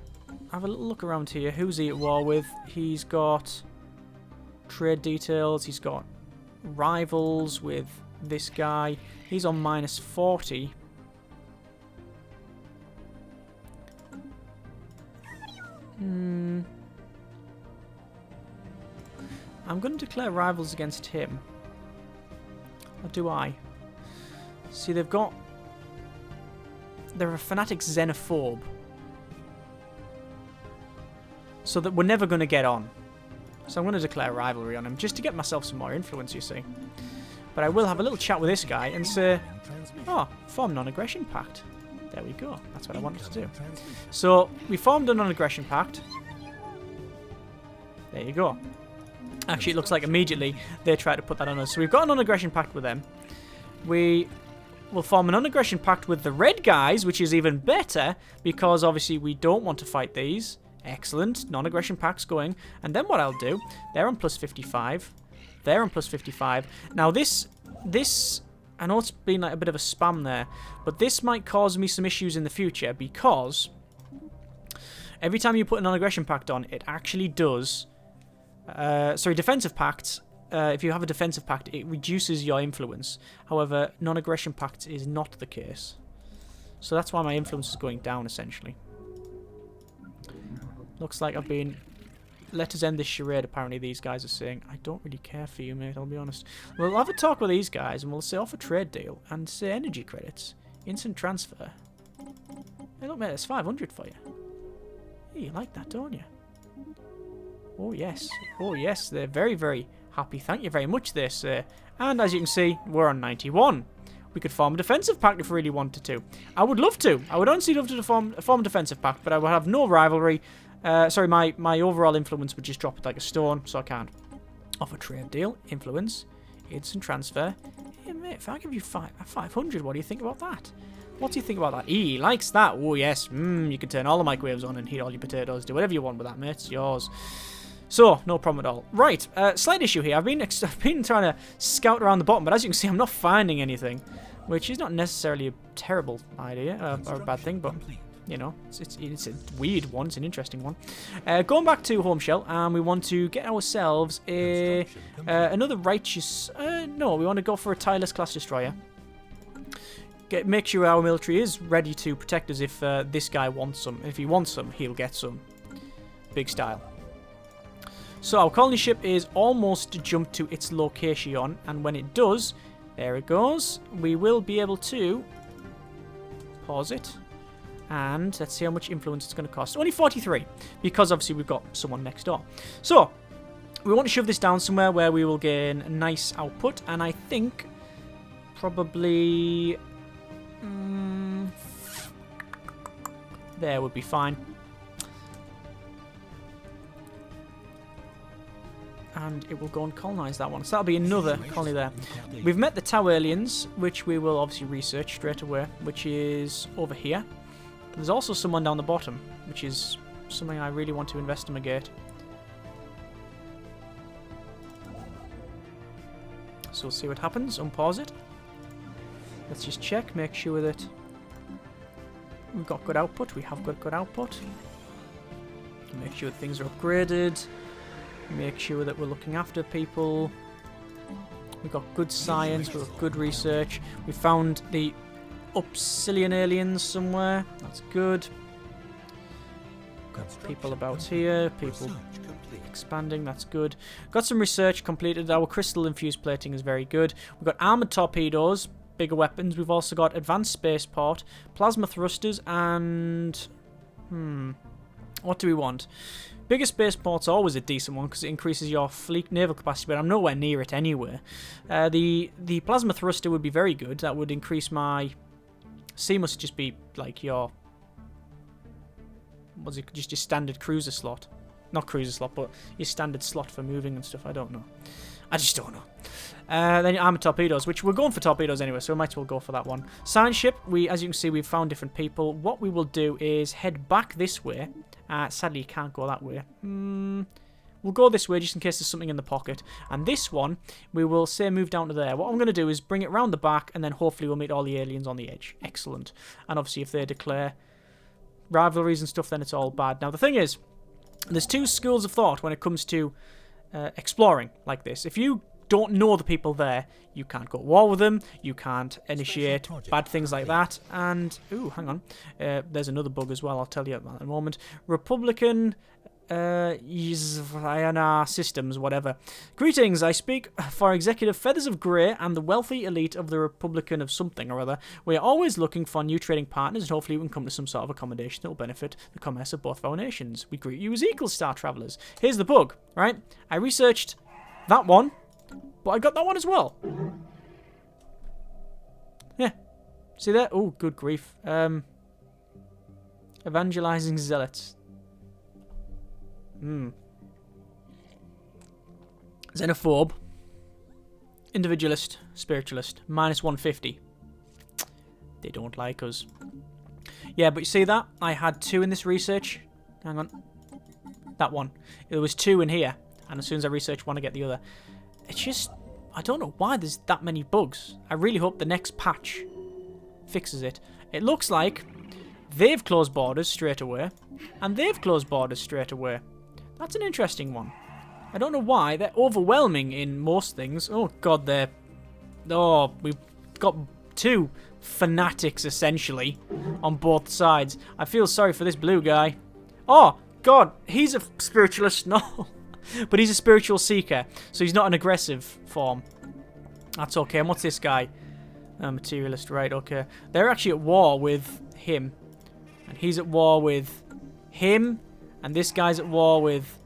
have a little look around here. Who's he at war with? He's got trade details. He's got rivals with this guy. He's on minus 40. I'm going to declare rivals against him. Or do I? See, they're a fanatic xenophobe. So that we're never going to get on. So I'm going to declare rivalry on him, just to get myself some more influence, you see. But I will have a little chat with this guy and say, oh, form non-aggression pact. There we go. That's what I wanted to do. So, we formed a non-aggression pact. There you go. Actually, it looks like immediately they try to put that on us. So we've got a non-aggression pact with them. We will form a non-aggression pact with the red guys, which is even better, because obviously we don't want to fight these. Excellent. Non-aggression pact's going. And then what I'll do, they're on plus 55. They're on plus 55. Now this, I know it's been like a bit of a spam there, but this might cause me some issues in the future, because every time you put a non-aggression pact on, it actually does... defensive pacts. If you have a defensive pact, it reduces your influence. However, non-aggression pact is not the case. So that's why my influence is going down, essentially. Looks like I've been... Let us end this charade, apparently these guys are saying. I don't really care for you, mate, I'll be honest. We'll have a talk with these guys, and we'll say offer trade deal, and say energy credits. Instant transfer. Hey, look, mate, it's 500 for you. Hey, you like that, don't you? Oh, yes. Oh, yes. They're very, very happy. Thank you very much, they say. And as you can see, we're on 91. We could form a defensive pact if we really wanted to. I would love to. I would honestly love to form a defensive pact, but I would have no rivalry. Sorry, my overall influence would just drop like a stone, so I can't. Offer trade deal. Influence. Instant transfer. Hey, mate, if I give you 500, what do you think about that? What's he think about that? He likes that. Oh, yes. You can turn all the microwaves on and heat all your potatoes. Do whatever you want with that, mate. It's yours. So, no problem at all. Right, slight issue here. I've been trying to scout around the bottom, but as you can see, I'm not finding anything, which is not necessarily a terrible idea or a bad thing, but, you know, it's a weird one. It's an interesting one. Going back to Home Shell, and we want to get ourselves another righteous... no, we want to go for a tireless class destroyer. Make sure our military is ready to protect us if this guy wants some. If he wants some, he'll get some. Big style. So our colony ship is almost jumped to its location, and when it does, there it goes. We will be able to pause it, and let's see how much influence it's going to cost. Only 43, because obviously we've got someone next door. So we want to shove this down somewhere where we will gain a nice output, and I think probably there would be fine. And it will go and colonize that one. So that'll be another colony there. We've met the Tau aliens, which we will obviously research straight away, which is over here. There's also someone down the bottom, which is something I really want to investigate. So we'll see what happens. Unpause it. Let's just check, make sure that we've got good output. We have got good output. Make sure that things are upgraded. Make sure that we're looking after people. We've got good science, we've got good research. We found the Upsilon aliens somewhere. That's good. Got people about here, people expanding, that's good. Got some research completed. Our crystal infused plating is very good. We've got armored torpedoes, bigger weapons. We've also got advanced spaceport, plasma thrusters, and... what do we want? Bigger spaceport's always a decent one because it increases your fleet naval capacity, but I'm nowhere near it anywhere. The plasma thruster would be very good. That would increase my... C must just be like your... Was it just your standard cruiser slot? Not cruiser slot, but your standard slot for moving and stuff. I don't know. I just don't know. Then armored torpedoes, which we're going for torpedoes anyway, so we might as well go for that one. Science ship, as you can see, we've found different people. What we will do is head back this way. Sadly, you can't go that way. We'll go this way just in case there's something in the pocket. And this one, we will say move down to there. What I'm going to do is bring it round the back, and then hopefully we'll meet all the aliens on the edge. Excellent. And obviously, if they declare rivalries and stuff, then it's all bad. Now, the thing is, there's two schools of thought when it comes to exploring like this. If you don't know the people there, you can't go to war with them, you can't initiate bad things like that, and... Ooh, hang on. There's another bug as well, I'll tell you about that in a moment. Republican... systems, whatever. Greetings, I speak for Executive Feathers of Grey and the wealthy elite of the Republican of something or other. We are always looking for new trading partners, and hopefully we can come to some sort of accommodation that will benefit the commerce of both of our nations. We greet you as equal star travellers. Here's the bug, right? I researched that one, but I got that one as well. Yeah. See that? Oh, good grief. Evangelizing zealots. Xenophobe. Individualist. Spiritualist. Minus 150. They don't like us. Yeah, but you see that? I had 2 in this research. Hang on. That one. There was 2 in here. And as soon as I research one, I get the other. It's just... I don't know why there's that many bugs. I really hope the next patch fixes it. It looks like they've closed borders straight away. And they've closed borders straight away. That's an interesting one. I don't know why. They're overwhelming in most things. Oh, God, they're... Oh, we've got 2 fanatics, essentially, on both sides. I feel sorry for this blue guy. Oh, God, he's a spiritualist. No. But he's a spiritual seeker, so he's not an aggressive form. That's okay. And what's this guy? Materialist, right, okay. They're actually at war with him. And he's at war with him. And this guy's at war with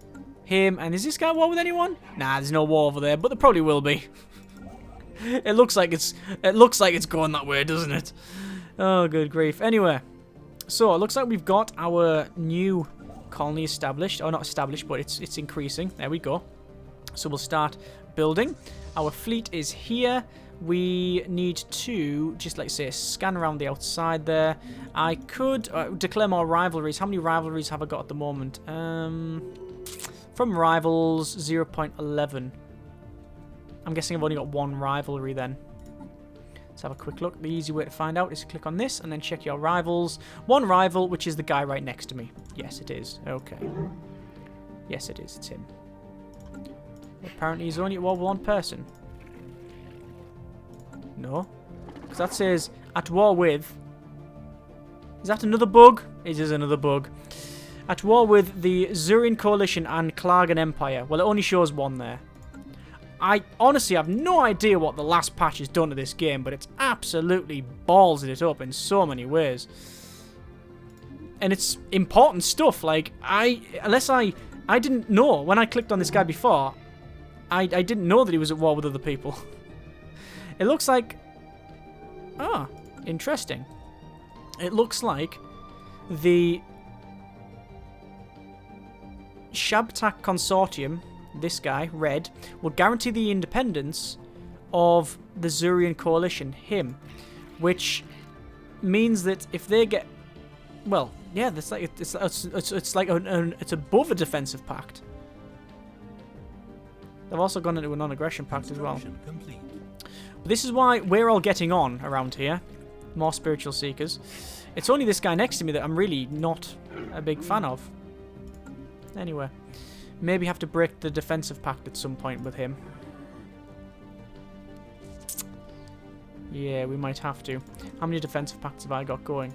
him. And is this guy at war with anyone? Nah, there's no war over there, but there probably will be. It looks like it's going that way, doesn't it? Oh, good grief. Anyway, so it looks like we've got our new colony established. Or not established, but it's increasing. There we go. So we'll start building. Our fleet is here. we need to just, like say, scan around the outside there. I could declare more rivalries. How many rivalries have I got at the moment? From rivals, 0.11. I'm guessing I've only got one rivalry then. Let's have a quick look. The easy way to find out is to click on this and then check your rivals. One rival, which is the guy right next to me. Yes, it is. Okay. Yes, it is. It's him. Apparently, he's only at war with one person. No. Because that says, at war with... Is that another bug? It is another bug. At war with the Zurian Coalition and Klargan Empire. Well, it only shows one there. I honestly have no idea what the last patch has done to this game, but it's absolutely ballsed it up in so many ways. And it's important stuff. Like, I didn't know when I clicked on this guy before, I didn't know that he was at war with other people. It looks like... Ah, interesting. It looks like the Shabtak Consortium, this guy, Red, would guarantee the independence of the Zurian Coalition, him. Which means that if they get... Well, yeah, it's above a defensive pact. They've also gone into a non-aggression pact as well. But this is why we're all getting on around here. More spiritual seekers. It's only this guy next to me that I'm really not a big fan of. Anyway. Maybe have to break the defensive pact at some point with him. Yeah, we might have to. How many defensive pacts have I got going?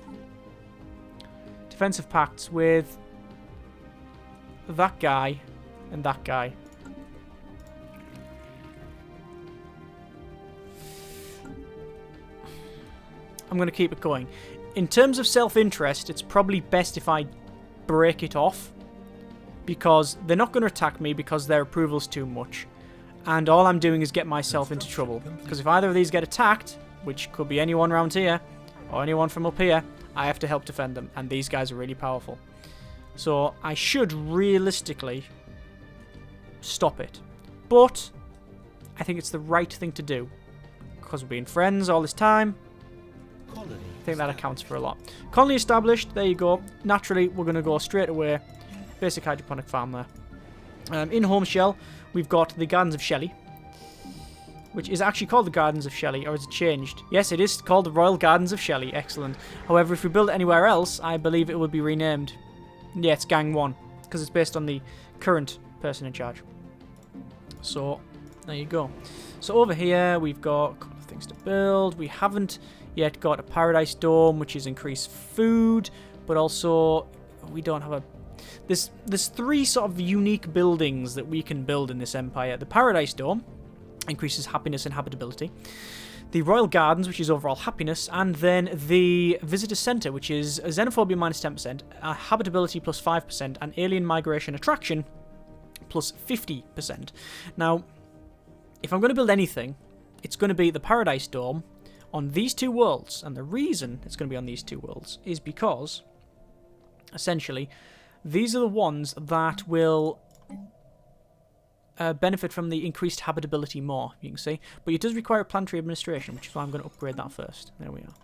Defensive pacts with that guy and that guy. I'm going to keep it going. In terms of self-interest, it's probably best if I break it off. Because they're not going to attack me because their approval's too much. And all I'm doing is get myself into trouble. Because if either of these get attacked, which could be anyone around here, or anyone from up here, I have to help defend them. And these guys are really powerful. So I should realistically stop it. But I think it's the right thing to do. Because we've been friends all this time. I think that accounts for a lot. Colony established. There you go. Naturally, we're going to go straight away. Basic hydroponic farm there. In Home Shell, we've got the Gardens of Shelley. Which is actually called the Gardens of Shelley. Or is it changed? Yes, it is called the Royal Gardens of Shelley. Excellent. However, if we build it anywhere else, I believe it would be renamed. Yeah, it's Gang 1. Because it's based on the current person in charge. So, there you go. So over here, we've got a couple of things to build. We haven't yet got a Paradise Dome, which is increased food. But also, we don't have a... There's three sort of unique buildings that we can build in this empire. The Paradise Dome increases happiness and habitability. The Royal Gardens, which is overall happiness. And then the Visitor Center, which is xenophobia minus 10%, habitability plus 5%, and alien migration attraction plus 50%. Now, if I'm going to build anything, it's going to be the Paradise Dome on these two worlds. And the reason it's going to be on these two worlds is because, essentially, these are the ones that will benefit from the increased habitability more, you can see. But it does require planetary administration, which is why I'm going to upgrade that first. There we are.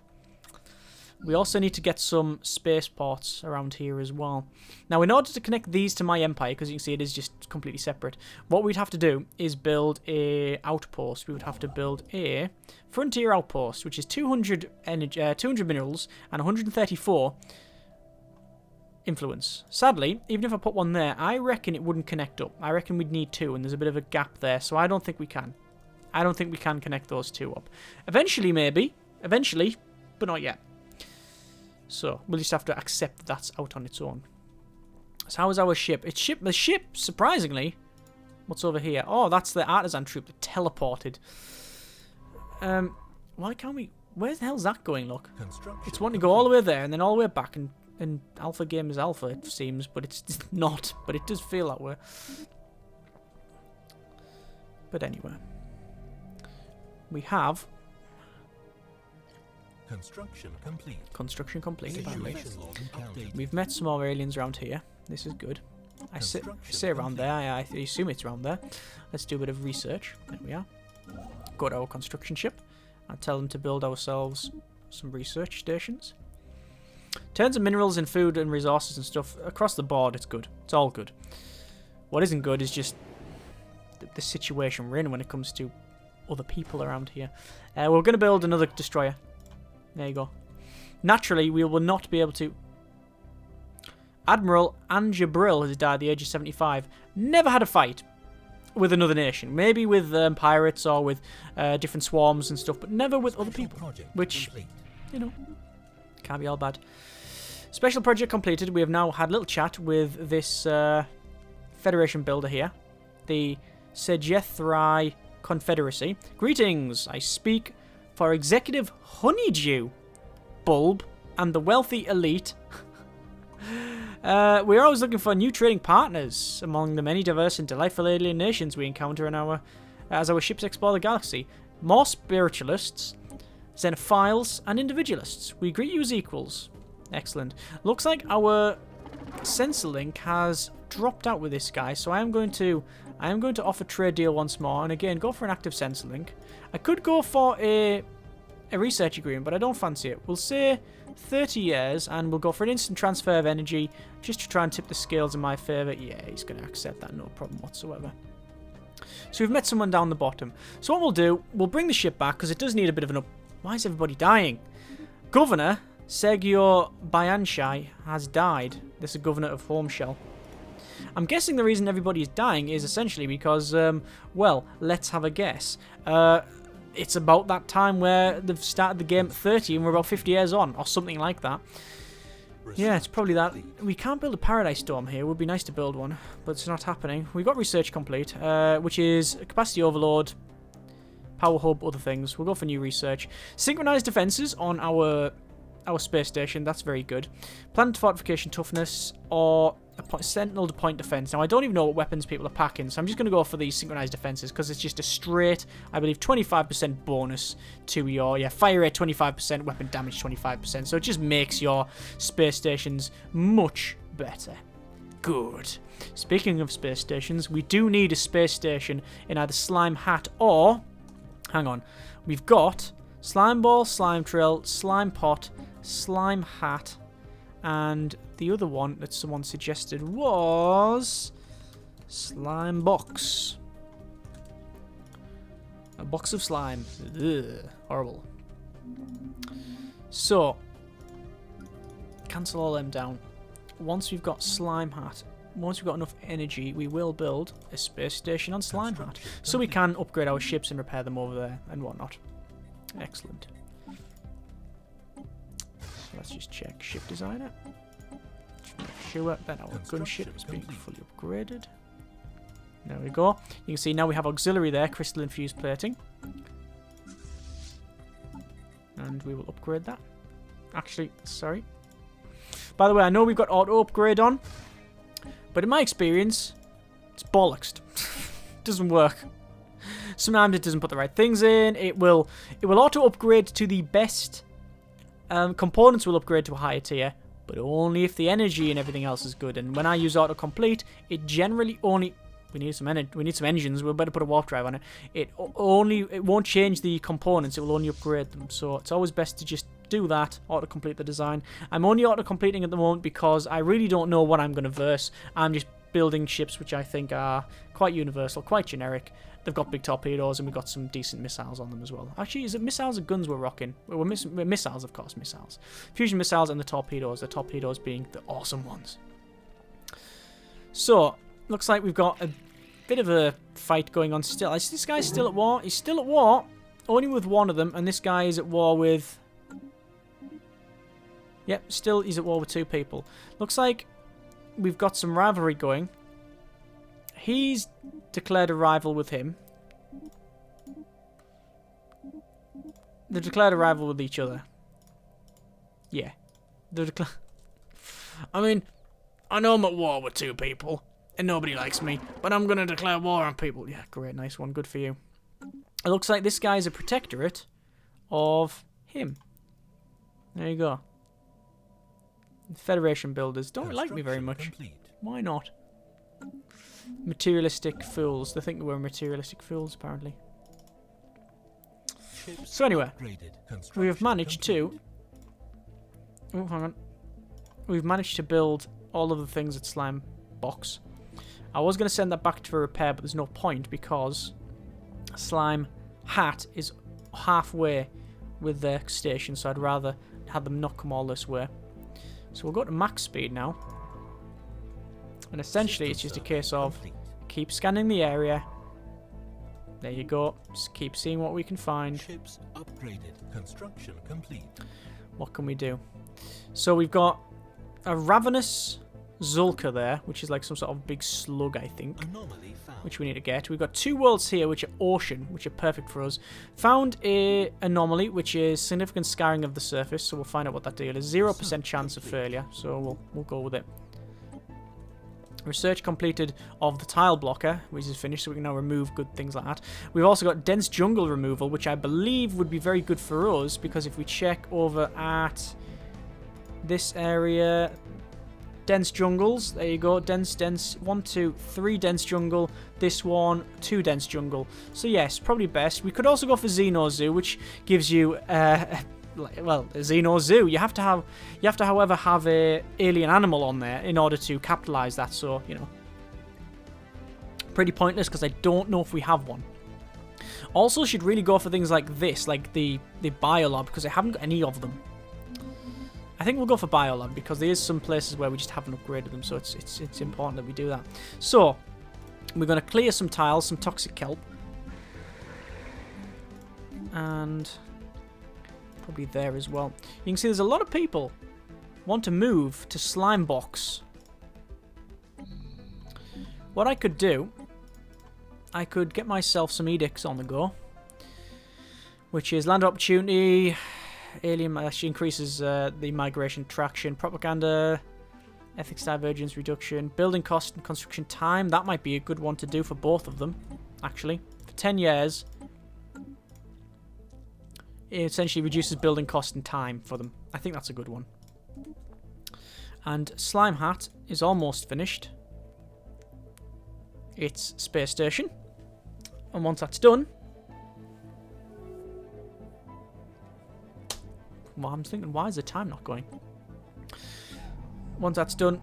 We also need to get some spaceports around here as well. Now, in order to connect these to my empire, because you can see it is just completely separate, what we'd have to do is build a outpost. We would have to build a frontier outpost, which is 200 minerals and 134 influence. Sadly, even if I put one there, I reckon it wouldn't connect up. I reckon we'd need two, and there's a bit of a gap there, so I don't think we can. I don't think we can connect those two up. Eventually, maybe. Eventually, but not yet. So, we'll just have to accept that that's out on its own. So, how is our ship? The ship, surprisingly, what's over here? Oh, that's the artisan troop that teleported. Why can't we... Where the hell's that going, look? It's wanting to go all the way there and then all the way back, and alpha game is alpha, it seems, but it's not. But it does feel that way. But anyway. We have... Construction complete. Construction complete, apparently. We've met some more aliens around here. This is good. I say around there. I assume it's around there. Let's do a bit of research. There we are. Go to our construction ship. I'd tell them to build ourselves some research stations. Turns of minerals and food and resources and stuff across the board. It's good. It's all good. What isn't good is just the situation we're in when it comes to other people around here. We're going to build another destroyer. There you go. Naturally, we will not be able to... Admiral Anjabril has died at the age of 75. Never had a fight with another nation. Maybe with pirates or with different swarms and stuff, but never with other people. Which, you know, can't be all bad. Special project completed. We have now had a little chat with this Federation builder here. The Segethri Confederacy. Greetings. I speak for Executive Honeydew, Bulb, and the wealthy elite. We're always looking for new trading partners among the many diverse and delightful alien nations we encounter in as our ships explore the galaxy. More spiritualists, xenophiles, and individualists. We greet you as equals. Excellent. Looks like our sensor link has dropped out with this guy, so I am going to offer trade deal once more, and again go for an active sensor link. I could go for a research agreement, but I don't fancy it. We'll say 30 years, and we'll go for an instant transfer of energy just to try and tip the scales in my favour. Yeah, he's going to accept that, no problem whatsoever. So we've met someone down the bottom. So what we'll do, we'll bring the ship back, because it does need a bit of an up... Why is everybody dying? Governor Sergio Bayanshai has died. This is a governor of Homeshell. I'm guessing the reason everybody is dying is essentially because, well, let's have a guess. It's about that time where they've started the game at 30 and we're about 50 years on, or something like that. Yeah, it's probably that. We can't build a Paradise Dome here. It would be nice to build one, but it's not happening. We got research complete, which is capacity overload, power hub, other things. We'll go for new research. Synchronized defenses on our space station. That's very good. Planet fortification toughness, or a sentinel to point defense. Now, I don't even know what weapons people are packing, so I'm just going to go for these synchronized defenses because it's just a straight, I believe, 25% bonus to your fire rate 25%, weapon damage 25%. So it just makes your space stations much better. Good. Speaking of space stations, we do need a space station in either Slime Hat or... Hang on. We've got Slime Ball, Slime Trail, Slime Pot, Slime Hat, and the other one that someone suggested was Slime Box. A box of slime. Ugh, horrible. So, cancel all them down. Once we've got Slime Hat, once we've got enough energy, we will build a space station on Slime Hat, so we can upgrade our ships and repair them over there and whatnot. Excellent. Let's just check ship designer. Just make sure that our gunship is being fully upgraded. There we go. You can see now we have auxiliary there, crystal infused plating. And we will upgrade that. Actually, sorry. By the way, I know we've got auto upgrade on, but in my experience, it's bollocks. Doesn't work. Sometimes it doesn't put the right things in. It will auto upgrade to the best. Components will upgrade to a higher tier, but only if the energy and everything else is good. And when I use autocomplete, it generally only... We need some engines. We'll better put a warp drive on it. It won't change the components. It will only upgrade them. So it's always best to just do that. Autocomplete the design. I'm only autocompleting at the moment because I really don't know what I'm going to verse. I'm just building ships which I think are quite universal, quite generic. They've got big torpedoes, and we've got some decent missiles on them as well. Actually, is it missiles or guns we're rocking? We're missiles, of course, missiles. Fusion missiles and the torpedoes being the awesome ones. So, looks like we've got a bit of a fight going on still. Is this guy still at war? He's still at war, only with one of them, and this guy is at war with... Yep, still he's at war with two people. Looks like we've got some rivalry going. He's declared a rival with him. They've declared a rival with each other. Yeah. I mean, I know I'm at war with two people, and nobody likes me, but I'm going to declare war on people. Yeah, great, nice one, good for you. It looks like this guy's a protectorate of him. There you go. Federation builders don't like me very much. Why not? Materialistic fools. They think we're materialistic fools, apparently. So anyway, we have managed to... Oh, hang on. We've managed to build all of the things at Slime Box. I was going to send that back to repair, but there's no point because Slime Hat is halfway with their station, so I'd rather have them not come all this way. So we'll go to max speed now. And essentially it's just a case of keep scanning the area. There you go. Just keep seeing what we can find. Ships upgraded. Construction complete. What can we do? So we've got a ravenous Zulka there, which is like some sort of big slug, I think, which we need to get. We've got 2 worlds here, which are ocean, which are perfect for us. Found a anomaly, which is significant scarring of the surface, so we'll find out what that deal is. 0% chance of failure, so we'll go with it. Research completed of the tile blocker, which is finished, so we can now remove good things like that. We've also got dense jungle removal, which I believe would be very good for us, because if we check over at this area... Dense jungles, there you go, dense, 1, 2, 3 dense jungle, this one, 2 dense jungle. So yes, probably best. We could also go for Xeno Zoo, which gives you, well, a Xeno Zoo. You have to, however, have a alien animal on there in order to capitalize that, so, you know. Pretty pointless, because I don't know if we have one. Also, should really go for things like this, like the Biolab, because I haven't got any of them. I think we'll go for Biolab because there is some places where we just haven't upgraded them, so it's important that we do that. So, we're going to clear some tiles, some toxic kelp. And probably there as well. You can see there's a lot of people want to move to Slime Box. What I could do, I could get myself some edicts on the go, which is land opportunity... Alien actually increases the migration traction, propaganda, ethics divergence reduction, building cost and construction time. That might be a good one to do for both of them, actually. For 10 years, it essentially reduces building cost and time for them. I think that's a good one. And Slime Hat is almost finished. It's space station. And once that's done... Well, I'm thinking, why is the time not going? Once that's done,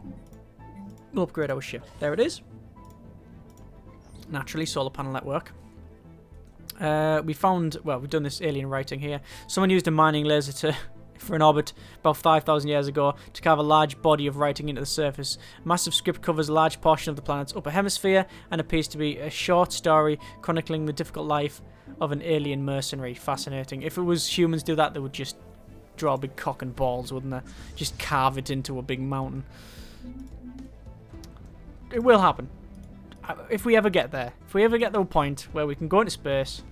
we'll upgrade our ship. There it is. Naturally, solar panel network. We found, well, we've done this alien writing here. Someone used a mining laser for an orbit about 5,000 years ago to carve a large body of writing into the surface. Massive script covers a large portion of the planet's upper hemisphere and appears to be a short story chronicling the difficult life of an alien mercenary. Fascinating. If it was humans do that, they would just draw a big cock and balls, wouldn't they? Just carve it into a big mountain. It will happen. If we ever get there. If we ever get to a point where we can go into space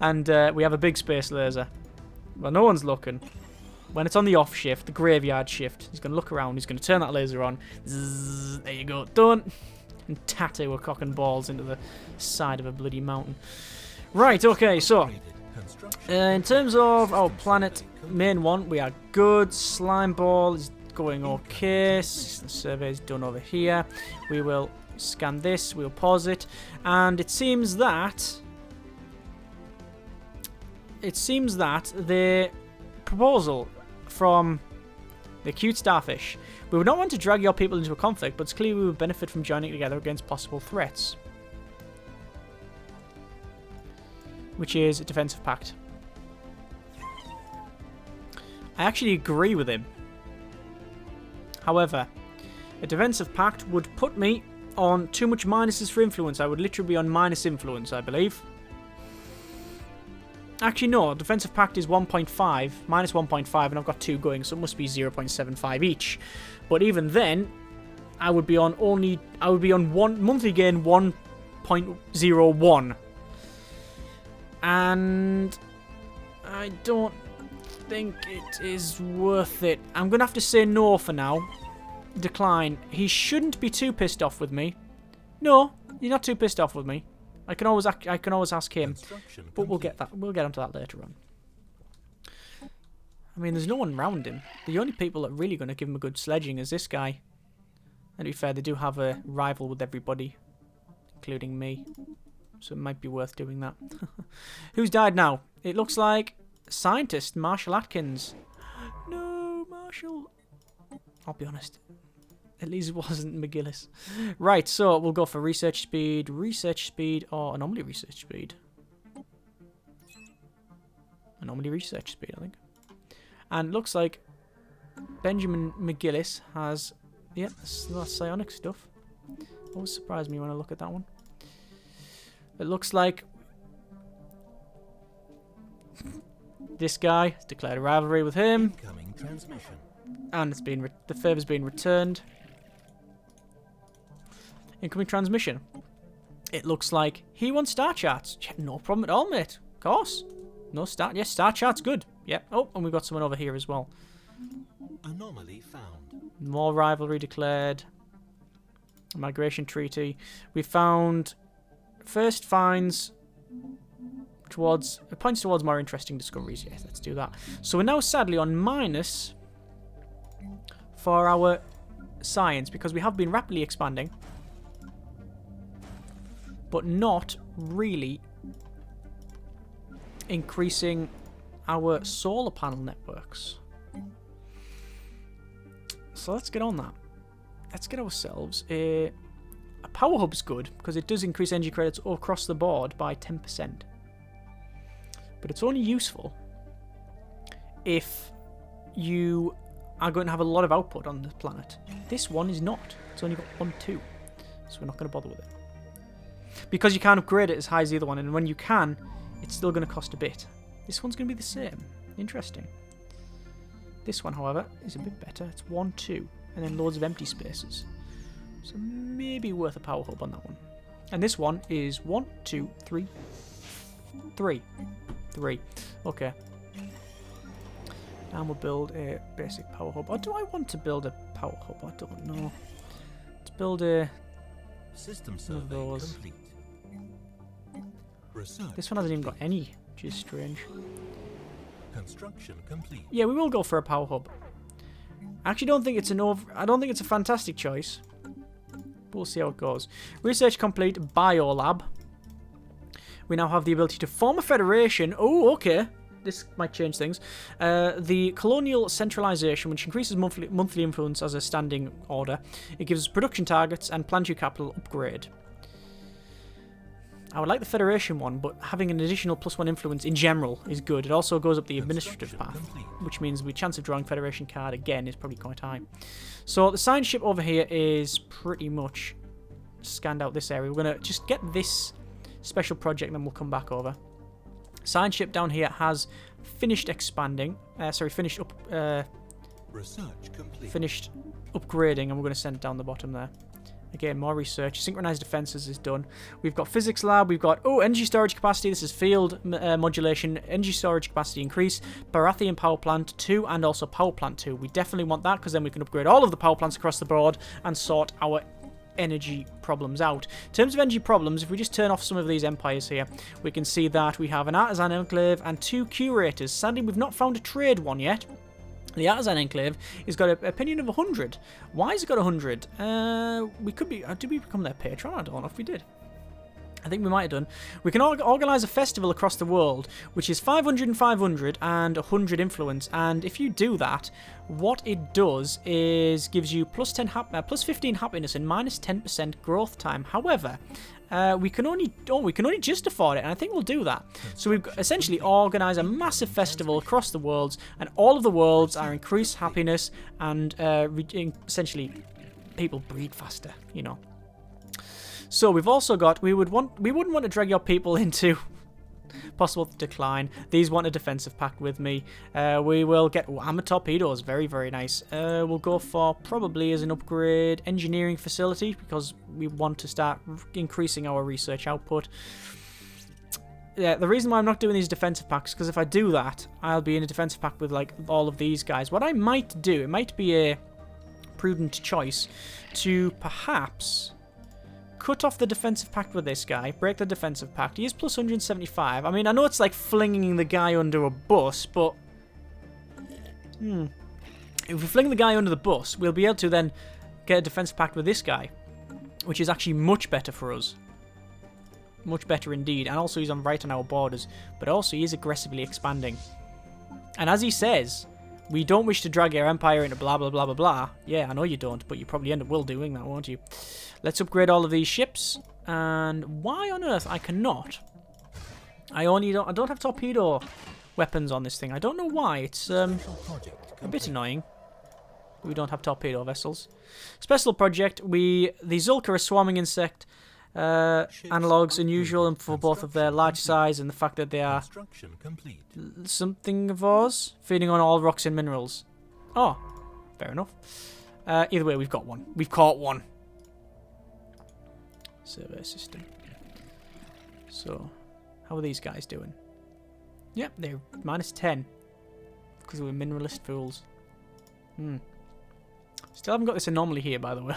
and we have a big space laser. Well, no one's looking. When it's on the off shift, the graveyard shift, he's going to look around, he's going to turn that laser on. Zzz, there you go. Done. And tattoo a cock and balls into the side of a bloody mountain. Right, okay, so... in terms of our planet main one, we are good. Slime ball is going okay. The survey is done over here. We will scan this. We'll pause it. And it seems that the proposal from the cute starfish, we would not want to drag your people into a conflict, but it's clear we would benefit from joining together against possible threats. Which is a defensive pact. I actually agree with him. However, a defensive pact would put me on too much minuses for influence. I would literally be on minus influence, I believe. Actually, no. Defensive pact is 1.5, minus 1.5, and I've got 2 going, so it must be 0.75 each. But even then, I would be on one monthly gain 1.01. And I don't think it is worth it. I'm going to have to say no for now. Decline. He shouldn't be too pissed off with me. No, you're not too pissed off with me. I can always ask him. But we'll get onto that later on. I mean, there's no one around him. The only people that are really going to give him a good sledging is this guy. And to be fair, they do have a rival with everybody, including me. so it might be worth doing that. Who's died now? It looks like scientist Marshall Atkins. No, Marshall. I'll be honest. At least it wasn't McGillis. Right, so we'll go for research speed, or anomaly research speed. Anomaly research speed, I think. And it looks like Benjamin McGillis has, yeah, that's psionic stuff. Always surprised me when I look at that one. It looks like this guy has declared a rivalry with him. Incoming transmission. And it's been the favour's been returned. Incoming transmission. It looks like he wants star charts. Yeah, no problem at all, mate. Of course. No star. Yes, star charts good. Yep. Oh, and we've got someone over here as well. Anomaly found. More rivalry declared. Migration treaty. We found first finds towards points towards more interesting discoveries. Yes, let's do that. So we're now sadly on minus for our science because we have been rapidly expanding, but not really increasing our solar panel networks. So let's get on that. Let's get ourselves a power hub's good because it does increase energy credits across the board by 10%. But it's only useful if you are going to have a lot of output on the planet. This one is not. It's only got 1, 2. So we're not going to bother with it. Because you can't upgrade it as high as the other one, and when you can, it's still going to cost a bit. This one's going to be the same. Interesting. This one, however, is a bit better. It's 1, 2, and then loads of empty spaces. So maybe worth a power hub on that one. And this one is 1, 2, 3. 3. Okay. And we'll build a basic power hub. Or do I want to build a power hub? I don't know. Let's build a... System survey complete. Research this one hasn't even got any, which is strange. Construction complete. Yeah, we will go for a power hub. I actually don't think it's I don't think it's a fantastic choice. But we'll see how it goes. Research complete. Biolab. We now have the ability to form a federation. Oh, okay. This might change things. The colonial centralization, which increases monthly influence as a standing order. It gives us production targets and planetary capital upgrade. I would like the Federation one, but having an additional +1 influence in general is good. It also goes up the administrative path, which means the chance of drawing Federation card again is probably quite high. So the science ship over here is pretty much scanned out this area. We're going to just get this special project, and then we'll come back over. Science ship down here has finished expanding. Finished upgrading, and we're going to send it down the bottom there. Again, more research. Synchronized defenses is done. We've got physics lab. We've got, energy storage capacity. This is field modulation. Energy storage capacity increase. Baratheon power plant 2 and also power plant 2. We definitely want that because then we can upgrade all of the power plants across the board and sort our energy problems out. In terms of energy problems, if we just turn off some of these empires here, we can see that we have an artisan enclave and 2 curators. Sadly, we've not found a trade one yet. The Artisan Enclave has got an opinion of 100. Why has it got 100? We could be... did we become their patron? I don't know if we did. I think we might have done. We can organise a festival across the world, which is 500 and 500 and 100 influence. And if you do that, what it does is gives you plus 15 happiness and minus 10% growth time. However, we can only just afford it, and I think we'll do that. So we've essentially organised a massive festival across the worlds, and all of the worlds are increased happiness, and essentially people breed faster, you know. So we've also got we wouldn't want to drag your people into possible decline. These want a defensive pact with me. We will get armor torpedoes, very, very nice. We'll go for probably as an upgrade engineering facility because we want to start increasing our research output. Yeah, the reason why I'm not doing these defensive packs is because if I do that, I'll be in a defensive pack with like all of these guys. What I might do, it might be a prudent choice to perhaps cut off the defensive pact with this guy, break the defensive pact. He is plus 175. I mean, I know it's like flinging the guy under a bus, but if we fling the guy under the bus, we'll be able to then get a defensive pact with this guy, which is actually much better for us. Much better indeed. And also he's right on our borders. But also he is aggressively expanding. And as he says, we don't wish to drag your empire into blah blah blah blah blah. Yeah, I know you don't, but you probably end up will doing that, won't you? Let's upgrade all of these ships. And why on earth I cannot? I don't have torpedo weapons on this thing. I don't know why. It's a bit annoying. We don't have torpedo vessels. Special project. The Zulka swarming insect analogues unusual for both of their large size and the fact that they are something of ours, feeding on all rocks and minerals. Oh, fair enough. Either way, we've got one. We've caught one. Survey system. So, how are these guys doing? Yep, they're -10 because we're mineralist fools. Still haven't got this anomaly here, by the way.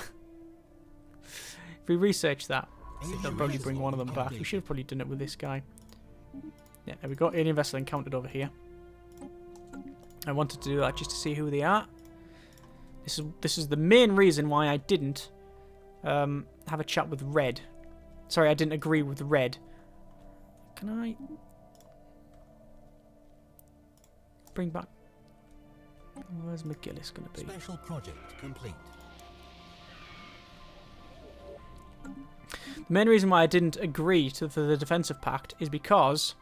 If we research that, I think that'll probably bring one of them back. We should have probably done it with this guy. Yeah, there we go. Alien vessel encountered over here. I wanted to do that just to see who they are. This is the main reason why I didn't have a chat with Red. Sorry, I didn't agree with Red. Can I bring back? Where's McGillis going to be? Special project complete. The main reason why I didn't agree to the defensive pact is because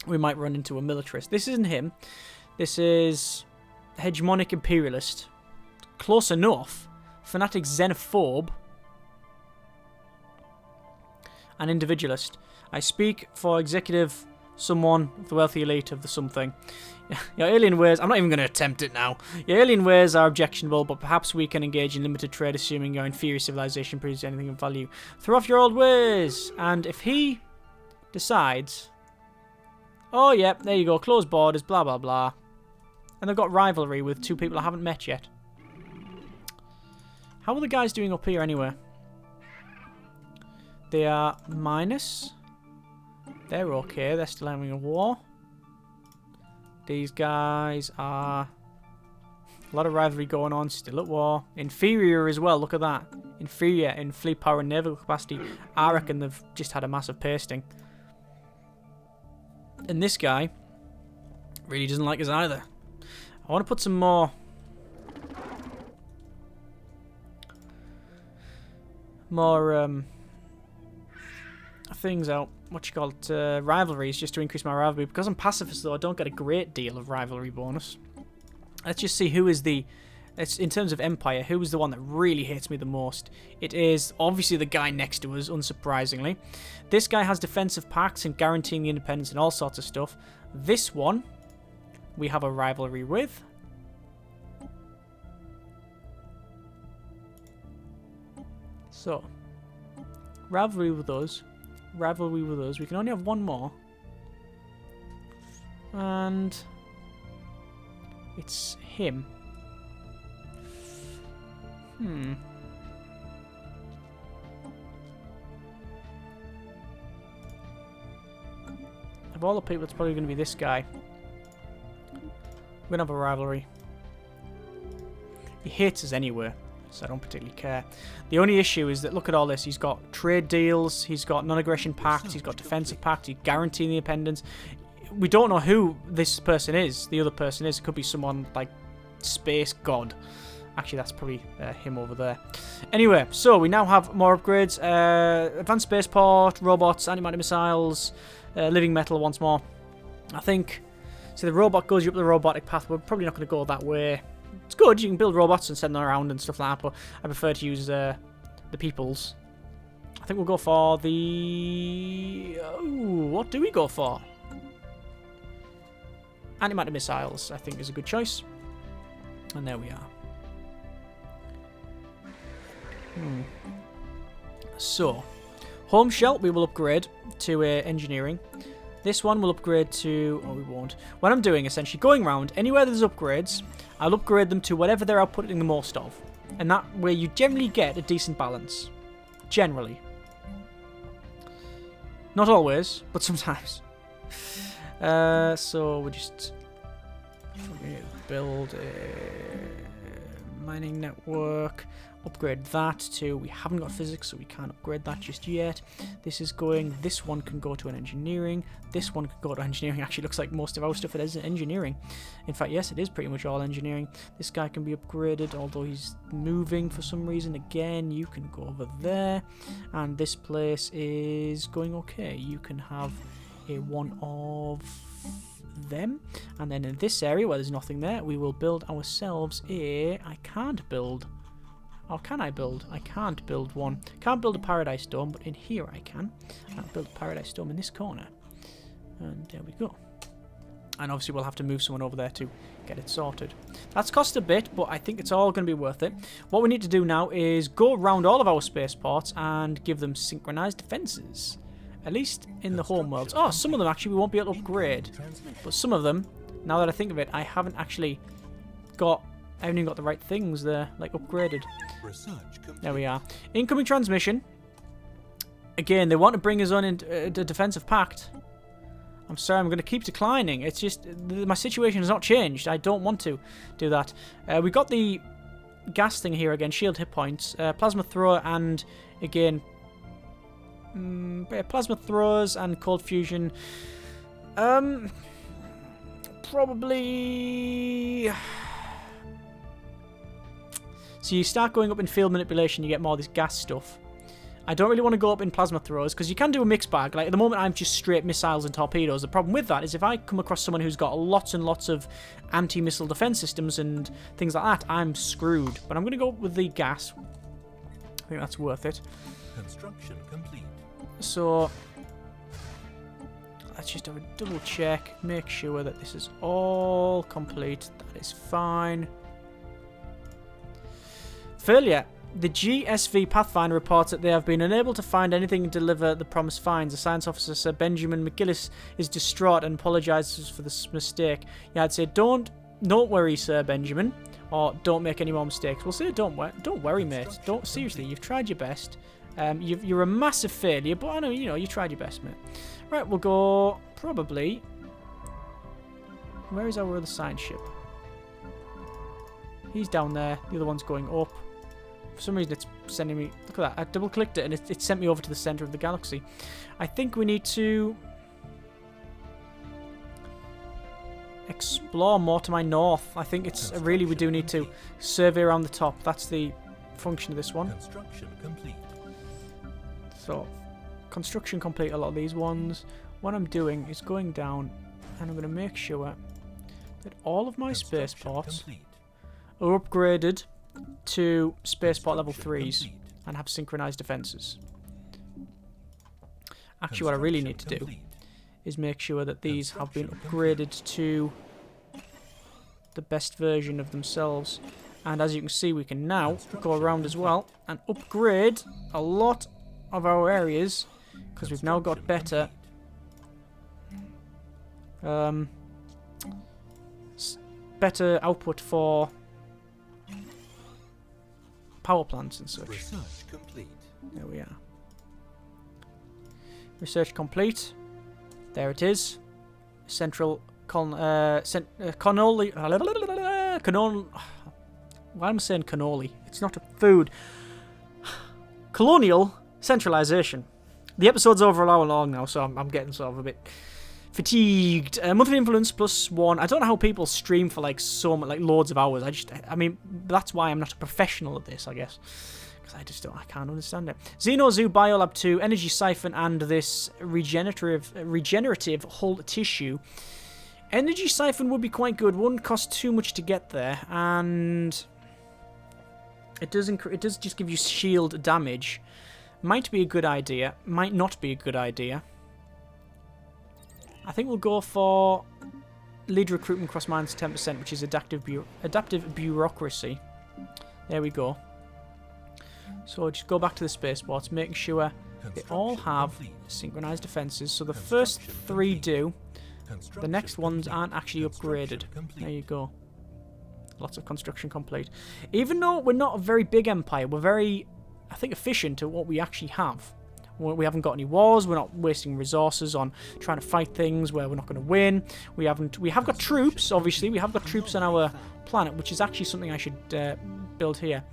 we might run into a militarist. This isn't him. This is hegemonic imperialist. Close enough. Fanatic xenophobe. And individualist. I speak for executive someone of the wealthy elite of the something. Your alien ways, I'm not even going to attempt it now. Your alien ways are objectionable, but perhaps we can engage in limited trade assuming your inferior civilization produces anything of value. Throw off your old ways! And if he decides, oh yeah, there you go, closed borders, blah blah blah. And they've got rivalry with two people I haven't met yet. How are the guys doing up here anyway? They are minus. They're okay, they're still having a war. These guys are... A lot of rivalry going on, still at war. Inferior as well, look at that. Inferior in fleet power and naval capacity. I reckon they've just had a massive pasting. And this guy really doesn't like us either. I want to put some more... things out. What you call it? Rivalries, just to increase my rivalry. Because I'm pacifist though, I don't get a great deal of rivalry bonus. Let's just see who is the... in terms of empire, who is the one that really hates me the most. It is obviously the guy next to us, unsurprisingly. This guy has defensive pacts and guaranteeing the independence and all sorts of stuff. This one, we have a rivalry with. So, rivalry with us. Rivalry with us. We can only have one more. And it's him. Of all the people, it's probably going to be this guy. We're going to have a rivalry. He hates us anyway, so I don't particularly care. The only issue is that, look at all this. He's got trade deals, he's got non-aggression pacts, he's got defensive pacts, he's guaranteeing the independence. We don't know who this person is, the other person is. It could be someone like Space God. Actually, that's probably him over there. Anyway, so we now have more upgrades. Advanced spaceport, robots, anti-matter missiles, living metal once more. I think, so the robot goes you up the robotic path. We're probably not going to go that way. It's good, you can build robots and send them around and stuff like that, but I prefer to use the peoples. I think we'll go for the... Oh, what do we go for? Antimatter missiles, I think, is a good choice. And there we are. So, home shell we will upgrade to engineering. This one will upgrade to... Oh, we won't. What I'm doing, essentially, going around, anywhere there's upgrades, I'll upgrade them to whatever they're outputting the most of. And that way you generally get a decent balance. Generally. Not always, but sometimes. So we just... build a Mining network. Upgrade that to... We haven't got physics, so we can't upgrade that just yet. This is going... This one can go to an engineering. This one can go to engineering. Actually, looks like most of our stuff is engineering. In fact, yes, it is pretty much all engineering. This guy can be upgraded, although he's moving for some reason. Again, you can go over there. And this place is going okay. You can have a one of... them, and then in this area where there's nothing there, we will build ourselves a... I can't build... Or can I build? I can't build one. Can't build a paradise dome, but in here I can. I'll build a paradise dome in this corner. And there we go. And obviously we'll have to move someone over there to get it sorted. That's cost a bit, but I think it's all going to be worth it. What we need to do now is go around all of our spaceports and give them synchronized defenses. At least in the home worlds. Oh, some of them actually we won't be able to upgrade. But some of them, now that I think of it, I haven't actually got... I haven't even got the right things there, like upgraded. There we are. Incoming transmission. Again, they want to bring us on into the defensive pact. I'm sorry, I'm going to keep declining. It's just, my situation has not changed. I don't want to do that. We got the gas thing here again, shield hit points, plasma thrower, and again, plasma throwers and cold fusion. Probably... So you start going up in field manipulation, you get more of this gas stuff. I don't really want to go up in plasma throwers, because you can do a mixed bag. Like, at the moment, I'm just straight missiles and torpedoes. The problem with that is if I come across someone who's got lots and lots of anti-missile defense systems and things like that, I'm screwed. But I'm going to go with the gas. I think that's worth it. Construction complete. So, let's just have a double check. Make sure that this is all complete. That is fine. Failure. The GSV Pathfinder reports that they have been unable to find anything to deliver the promised finds. The science officer, Sir Benjamin McGillis, is distraught and apologises for this mistake. Yeah, I'd say don't worry, Sir Benjamin, or don't make any more mistakes. We'll say don't worry, mate. Don't seriously. You've tried your best. You're a massive failure, but I know you tried your best, mate. Right, we'll go probably. Where is our other science ship? He's down there. The other one's going up. For some reason it's sending me... Look at that. I double-clicked it and it sent me over to the centre of the galaxy. I think we need to... explore more to my north. I think it's... Really, we do need to survey around the top. That's the function of this one. Construction complete. So, construction complete a lot of these ones. What I'm doing is going down and I'm going to make sure that all of my spaceports are upgraded to spaceport level 3s and have synchronized defenses. Actually, what I really need to do is make sure that these have been upgraded to the best version of themselves. And as you can see, we can now go around as well and upgrade a lot of our areas because we've now got better better output for power plants and such. Research complete. There we are. Research complete. There it is. Central cannoli. Why am I saying cannoli? It's not a food. Colonial centralization. The episode's over an hour long now, so I'm getting sort of a bit fatigued. Monthly influence +1. I don't know how people stream for like loads of hours. I mean, that's why I'm not a professional at this, I guess. Because I can't understand it. Xenozoo Biolab 2, Energy Siphon, and this regenerative hull tissue. Energy Siphon would be quite good. Wouldn't cost too much to get there, and it does just give you shield damage. Might be a good idea. Might not be a good idea. I think we'll go for lead recruitment cross minus 10%, which is adaptive bureaucracy. There we go. So just go back to the spaceports, making sure they all have synchronized defenses. So the first 3 do. The next ones aren't actually upgraded. There you go. Lots of construction complete. Even though we're not a very big empire, we're very, I think, efficient at what we actually have. We haven't got any wars. We're not wasting resources on trying to fight things where we're not going to win. We have got troops, obviously. We have got troops on our planet, which is actually something I should build here.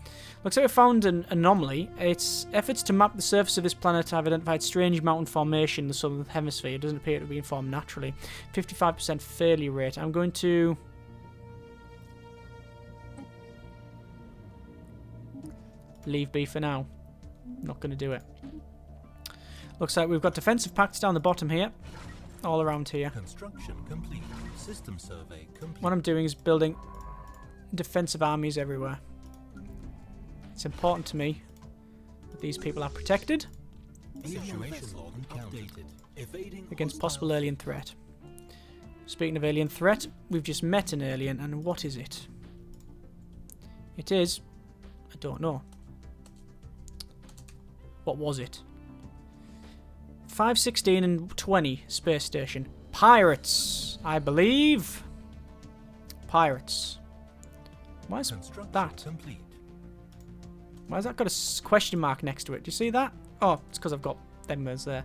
Looks like we found an anomaly. Its efforts to map the surface of this planet have identified strange mountain formation in the southern hemisphere. It doesn't appear to be formed naturally. 55% failure rate. I'm going to... leave B for now. Not going to do it. Looks like we've got defensive pacts down the bottom here. All around here. Construction complete. System survey complete. What I'm doing is building defensive armies everywhere. It's important to me that these people are protected Situation log updated. Evading against hostile possible alien threat. Speaking of alien threat, we've just met an alien, and what is it? It is... I don't know. What was it? 516 and 20 space station. Pirates, I believe. Pirates. Why is Construction that? complete. Why has that got a question mark next to it? Do you see that? Oh, it's because I've got them words there.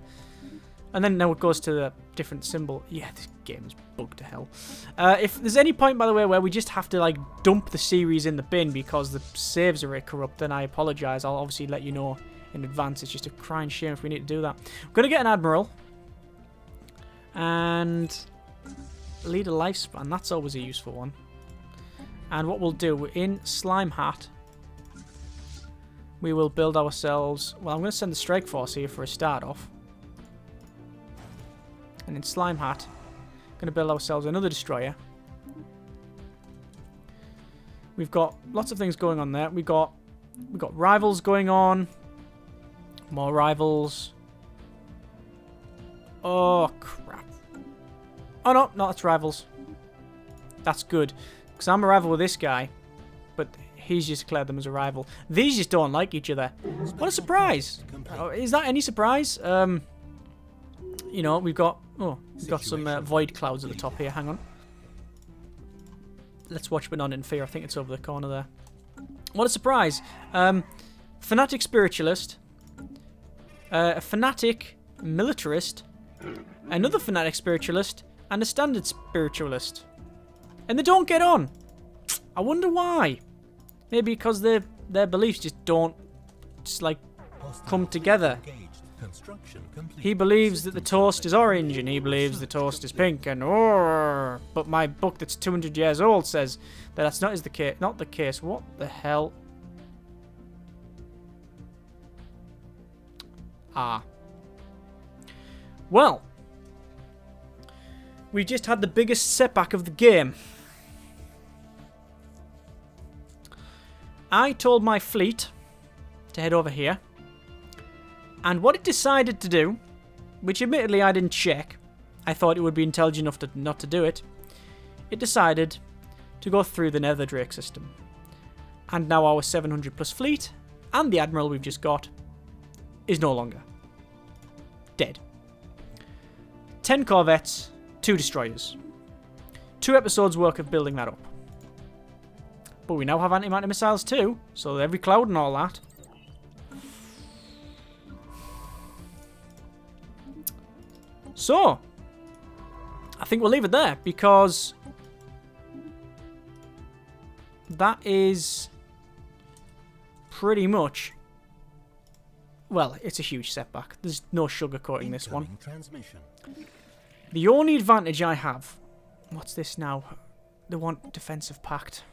And then now it goes to the different symbol. Yeah, this game is bugged to hell. If there's any point, by the way, where we just have to like dump the series in the bin because the saves are corrupt, then I apologise. I'll obviously let you know in advance. It's just a crying shame if we need to do that. I'm going to get an admiral. And lead a lifespan. That's always a useful one. And what we'll do, in Slime Hat, we will build ourselves... Well, I'm going to send the Strike Force here for a start off. And in Slime Hat, I'm going to build ourselves another destroyer. We've got lots of things going on there. We've got rivals going on. More rivals. Oh, crap. Oh, no, that's rivals. That's good. Because I'm a rival with this guy. But he's just declared them as a rival. These just don't like each other. What a surprise. Oh, is that any surprise? You know, we've got some void clouds at the top here. Hang on. Let's watch but not in fear. I think it's over the corner there. What a surprise. Fanatic spiritualist. A fanatic militarist. Another fanatic spiritualist. And a standard spiritualist. And they don't get on. I wonder why. Maybe because their beliefs just don't come together. Construction complete. He believes that the toast is orange, and he believes the toast is pink, and but my book that's 200 years old says that that's not the case. What the hell? Ah. Well, we just had the biggest setback of the game. I told my fleet to head over here. And what it decided to do, which admittedly I didn't check, I thought it would be intelligent enough not to do it, it decided to go through the Nether Drake system. And now our 700 plus fleet, and the Admiral we've just got, is no longer. Dead. 10 corvettes, 2 destroyers. 2 episodes work of building that up. But we now have anti-matter missiles too, so every cloud and all that. So, I think we'll leave it there, because that is pretty much, well, it's a huge setback. There's no sugarcoating this one. Transmission. The only advantage I have, what's this now? They want defensive pact.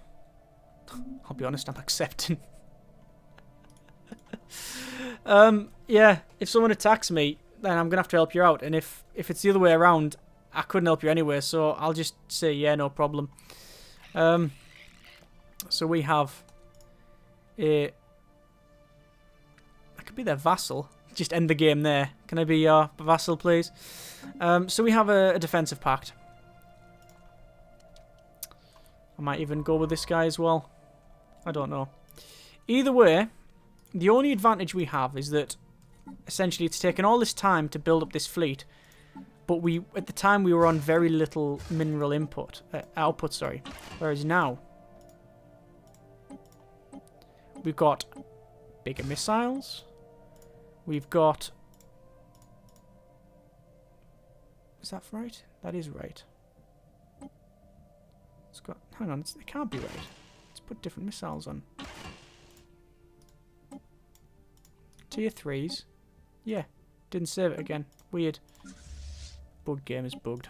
I'll be honest, I'm accepting. Yeah, if someone attacks me, then I'm going to have to help you out. And if it's the other way around, I couldn't help you anyway, so I'll just say, yeah, no problem. So we have I could be their vassal. Just end the game there. Can I be your vassal, please? So we have a defensive pact. I might even go with this guy as well. I don't know. Either way, the only advantage we have is that essentially it's taken all this time to build up this fleet, but at the time we were on very little mineral output, sorry. Whereas now we've got bigger missiles. We've got, is that right? That is right. It's got, hang on, it can't be right. Let's put different missiles on. Tier 3s. Yeah. Didn't save it again. Weird. Bug game is bugged.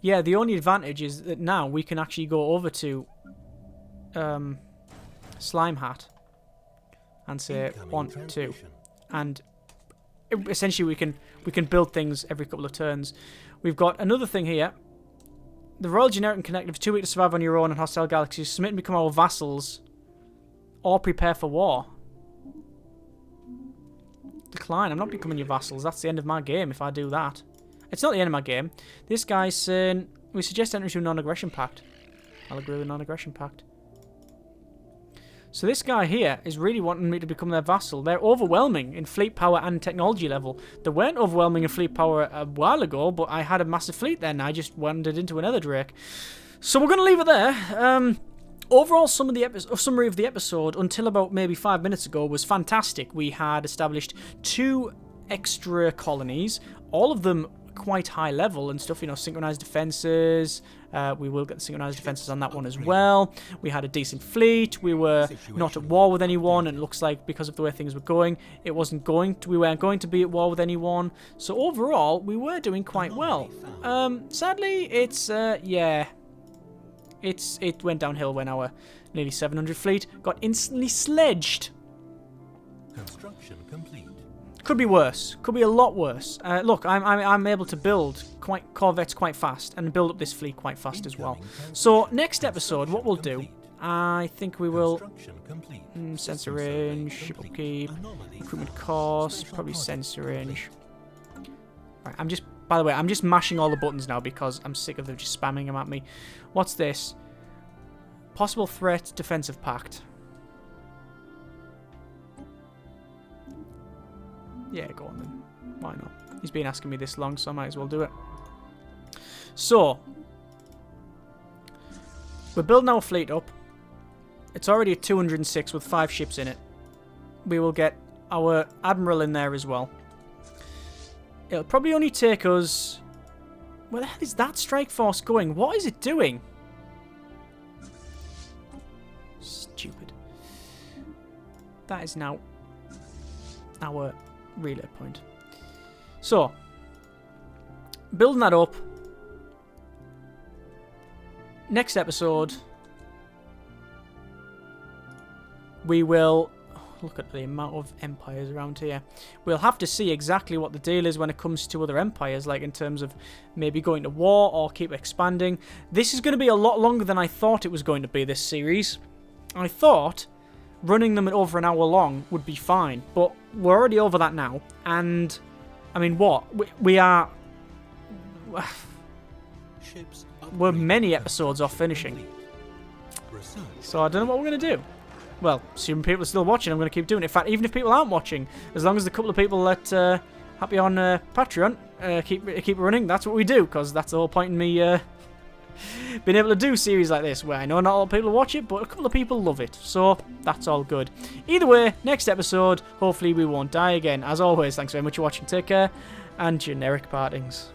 Yeah, the only advantage is that now we can actually go over to Slime Hat and say 1, 2, and essentially we can build things every couple of turns. We've got another thing here. The Royal Generic and Connective, too weak to survive on your own in hostile galaxies. Submit and become our vassals, or prepare for war. Decline. I'm not becoming your vassals. That's the end of my game if I do that. It's not the end of my game. This guy's saying we suggest entering into a non-aggression pact. I'll agree with a non-aggression pact. So this guy here is really wanting me to become their vassal. They're overwhelming in fleet power and technology level. They weren't overwhelming in fleet power a while ago, but I had a massive fleet then. I just wandered into another Drake. So we're going to leave it there. Overall, summary of the episode until about maybe 5 minutes ago was fantastic. We had established 2 extra colonies, all of them quite high level and stuff, you know, synchronized defenses. We will get the synchronized defenses on that one as well. We had a decent fleet. We were not at war with anyone, and it looks like because of the way things were going, we weren't going to be at war with anyone. So overall, we were doing quite well. Sadly, it went downhill when our nearly 700 fleet got instantly sledged. Construction complete. Could be worse. Could be a lot worse. Look, I'm able to build corvettes quite fast and build up this fleet quite fast as well. So next episode, what we'll do, I think we will sensor range, ship upkeep, recruitment costs, probably sensor range. Right, by the way, I'm just mashing all the buttons now because I'm sick of them just spamming them at me. What's this? Possible threat, defensive pact. Yeah, go on then. Why not? He's been asking me this long, so I might as well do it. So, we're building our fleet up. It's already at 206 with 5 ships in it. We will get our admiral in there as well. It'll probably only take us... Where the hell is that strike force going? What is it doing? Stupid. That is now our relay point. So, building that up. Next episode, we will look at the amount of empires around here. We'll have to see exactly what the deal is when it comes to other empires, like in terms of maybe going to war or keep expanding. This is going to be a lot longer than I thought it was going to be, this series. I thought running them at over an hour long would be fine, but we're already over that now. And, I mean, what? We are... We're many episodes off finishing. So I don't know what we're going to do. Well, assuming people are still watching, I'm going to keep doing it. In fact, even if people aren't watching, as long as the couple of people that happy on Patreon keep running, that's what we do, because that's the whole point in me being able to do series like this, where I know not a lot of people watch it, but a couple of people love it. So that's all good. Either way, next episode, hopefully we won't die again. As always, thanks very much for watching. Take care, and generic partings.